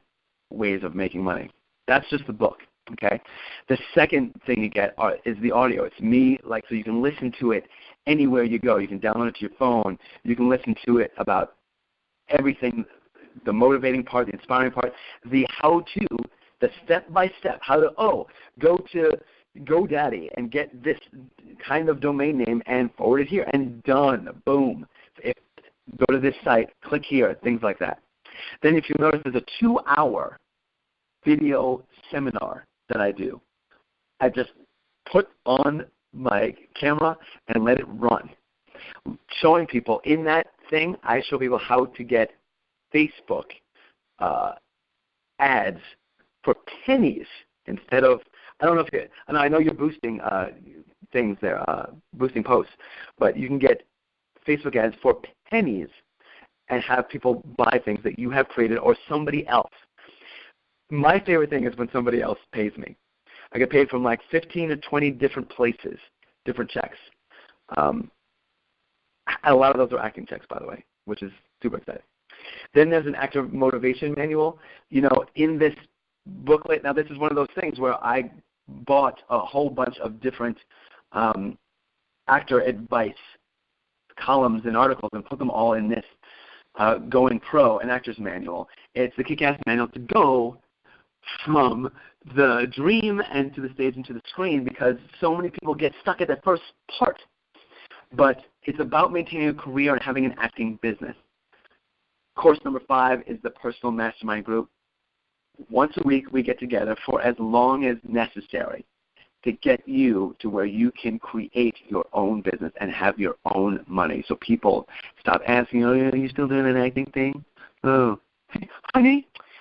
ways of making money. That's just the book, okay? The second thing you get is the audio. It's me, so you can listen to it anywhere you go. You can download it to your phone. You can listen to it about everything, the motivating part, the inspiring part, the how-to, the step-by-step, how to, go to GoDaddy and get this kind of domain name and forward it here, and done, boom. Go to this site, click here, things like that. Then if you notice, there's a 2-hour video seminar that I do. I just put on my camera and let it run, showing people in that thing. I show people how to get Facebook ads for pennies instead of, I know you're boosting things there, boosting posts, but you can get Facebook ads for pennies and have people buy things that you have created or somebody else. My favorite thing is when somebody else pays me. I get paid from 15 to 20 different places, different checks. A lot of those are acting checks, by the way, which is super exciting. Then there's an actor motivation manual. In this booklet, now this is one of those things where I bought a whole bunch of different actor advice columns and articles and put them all in this Going Pro, an actor's manual. It's the kick-ass manual to go from the dream and to the stage and to the screen, because so many people get stuck at that first part. But it's about maintaining a career and having an acting business. Course number 5 is the personal mastermind group. Once a week we get together for as long as necessary to get you to where you can create your own business and have your own money. So people stop asking, are you still doing an acting thing? Oh, hey,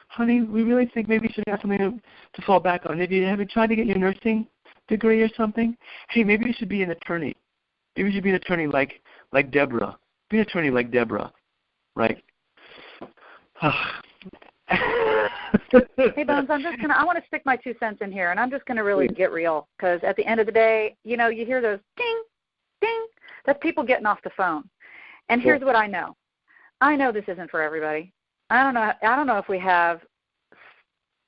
honey, we really think maybe you should have something to fall back on. Have you tried to get your nursing degree or something? Hey, maybe you should be an attorney. Maybe you should be an attorney like Deborah. Be an attorney like Deborah, right? Hey, Bones, I want to stick my 2 cents in here, and I'm just going to really get real, because at the end of the day, you hear those ding, ding. That's people getting off the phone. And here's what I know. I know this isn't for everybody. I don't know if we have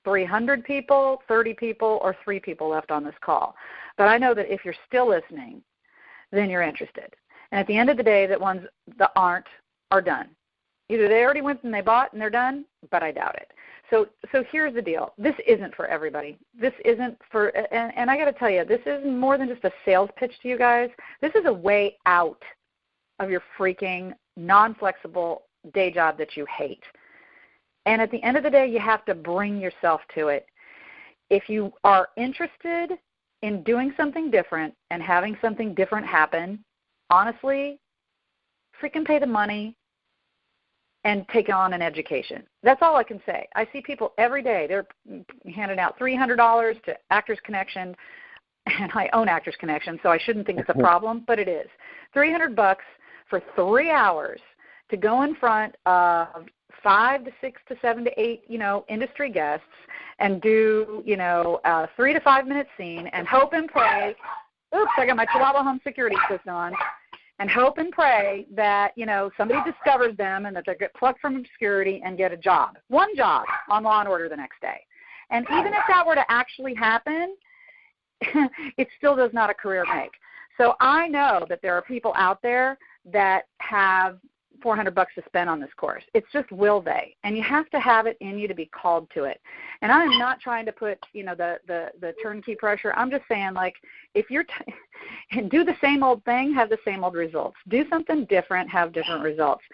300 people, 30 people, or 3 people left on this call. But I know that if you're still listening, then you're interested. And at the end of the day, that ones that aren't are done. Either they already went and they bought and they're done, but I doubt it. So here's the deal. This isn't for everybody. This isn't for, and I got to tell you, this is more than just a sales pitch to you guys. This is a way out of your freaking non-flexible day job that you hate. And at the end of the day, you have to bring yourself to it. If you are interested in doing something different and having something different happen, honestly, freaking pay the money and take on an education. That's all I can say. I see people every day. They're handing out $300 to Actors Connection, and I own Actors Connection, so I shouldn't think it's a problem, but it is. $300 for 3 hours to go in front of 5 to 6 to 7 to 8, industry guests and do, a 3 to 5 minute scene and hope and pray. Oops, I got my Chihuahua home security system on. And hope and pray that, somebody discovers them and that they get plucked from obscurity and get a job. One job on Law & Order the next day. And even if that were to actually happen, it still does not a career make. So I know that there are people out there that have $400 to spend on this course. It's just will they, and you have to have it in you to be called to it. And I'm not trying to put the turnkey pressure. I'm just saying, like, if you're and do the same old thing, have the same old results. Do something different, have different results.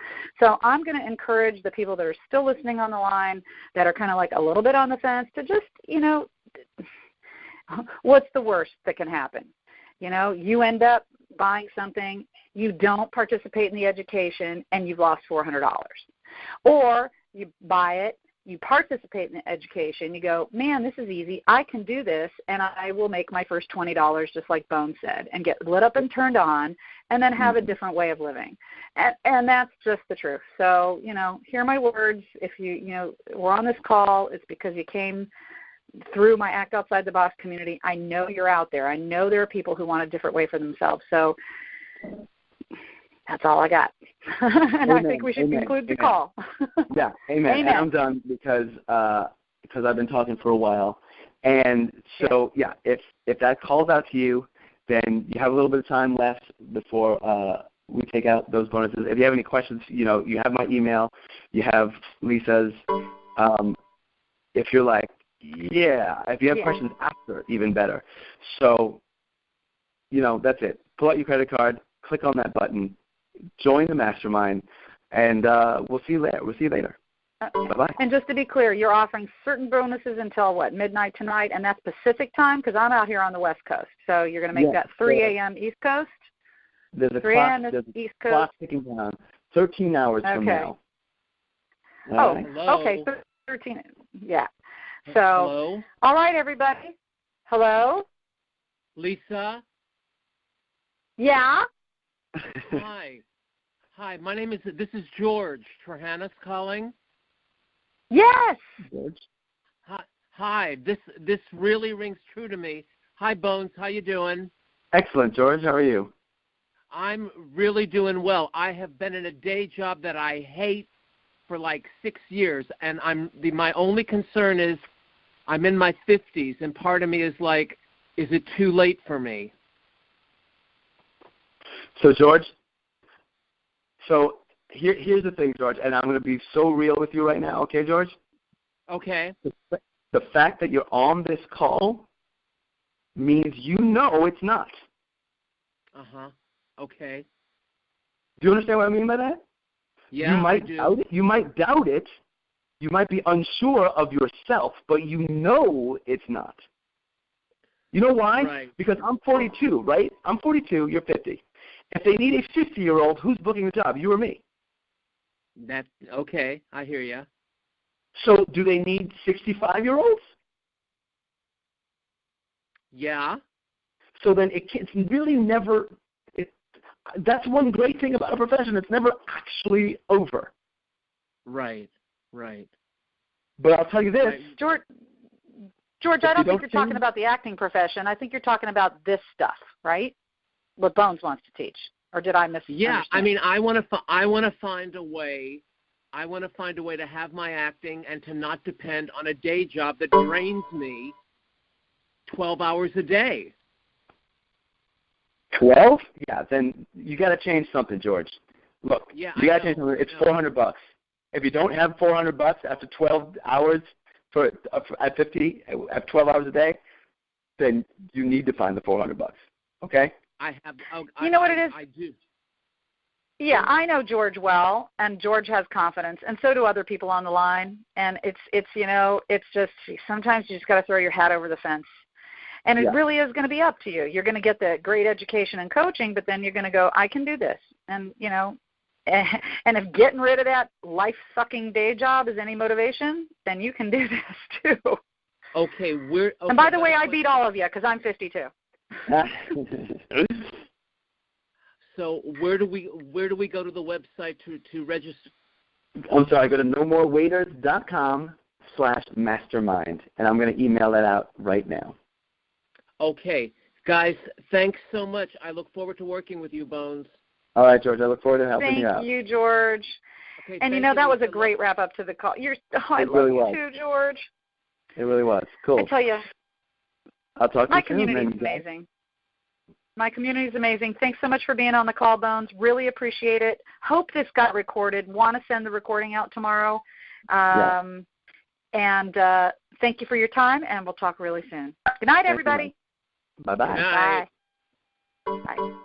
So I'm going to encourage the people that are still listening on the line, that are kind of like a little bit on the fence, to just what's the worst that can happen? You end up buying something, you don't participate in the education, and you've lost $400. Or you buy it, you participate in the education, you go, man, this is easy, I can do this, and I will make my first $20, just like Bones said, and get lit up and turned on, and then have a different way of living. And that's just the truth. So, hear my words. If we're on this call, it's because you came through my Act Outside the Box community. I know you're out there. I know there are people who want a different way for themselves. So that's all I got. And Amen. I think we should conclude the call. Yeah, amen. Amen. And I'm done because I've been talking for a while. And so, if that calls out to you, then you have a little bit of time left before we take out those bonuses. If you have any questions, you have my email. You have Lisa's. If you're like, if you have questions after, even better. So, that's it. Pull out your credit card, click on that button, join the mastermind, and we'll see you later. Bye-bye. And just to be clear, you're offering certain bonuses until, midnight tonight, and that's Pacific time, because I'm out here on the West Coast. So you're going to make that 3 a.m. East Coast? There's a 3 a.m. East Coast? Clock ticking down. 13 hours from now. Right. Hello. Okay, 13. Yeah. So, hello? All right, everybody. Hello? Lisa? Yeah? Hi. My name is, this is George Trahanis calling. Yes. George? Hi. This really rings true to me. Hi, Bones. How you doing? Excellent, George. How are you? I'm really doing well. I have been in a day job that I hate for like 6 years, and my only concern is I'm in my 50s, and part of me is like, is it too late for me? So, George, here's the thing, George, and I'm going to be so real with you right now, okay, George? Okay. The fact that you're on this call means it's not. Uh-huh. Okay. Do you understand what I mean by that? Yeah, you might I do. doubt it. You might doubt it. You might be unsure of yourself, but it's not. You know why? Right. Because I'm 42, right? I'm 42, you're 50. If they need a 50-year-old, who's booking the job, you or me? That's okay. I hear you. So do they need 65-year-olds? Yeah. So then it's really never that's one great thing about a profession. It's never actually over. Right. But I'll tell you this. Right. George, I don't think you're talking about the acting profession. I think you're talking about this stuff, right? What Bones wants to teach. Or did I misunderstand? Yeah, I mean, I want to find a way. I want to find a way to have my acting and to not depend on a day job that drains me 12 hours a day. 12? Yeah, then you got to change something, George. Look, you got to change something. It's $400. If you don't have $400 after 12 hours at 50 at 12 hours a day, then you need to find the $400. Okay? You know what it is? I do. Yeah, I know George well, and George has confidence, and so do other people on the line. And it's just sometimes you just got to throw your hat over the fence. And it really is going to be up to you. You're going to get the great education and coaching, but then you're going to go, I can do this. And, and if getting rid of that life-sucking day job is any motivation, then you can do this too. Okay. And by the way, I beat all of you because I'm 52. So where do we go to the website to register? I'm sorry. Go to nomorewaiters.com/mastermind, and I'm going to email that out right now. Okay. Guys, thanks so much. I look forward to working with you, Bones. All right, George. I look forward to helping you out. Thank you, George. Okay, and that was a great wrap-up to the call. I love really you was. too, George. It really was. Cool. I tell you, I'll talk to my you soon. community is amazing. My community is amazing. Thanks so much for being on the call, Bones. Really appreciate it. Hope this got recorded. Want to send the recording out tomorrow. And thank you for your time, and we'll talk really soon. Good night, everybody. Bye-bye. Good night. Bye. Bye.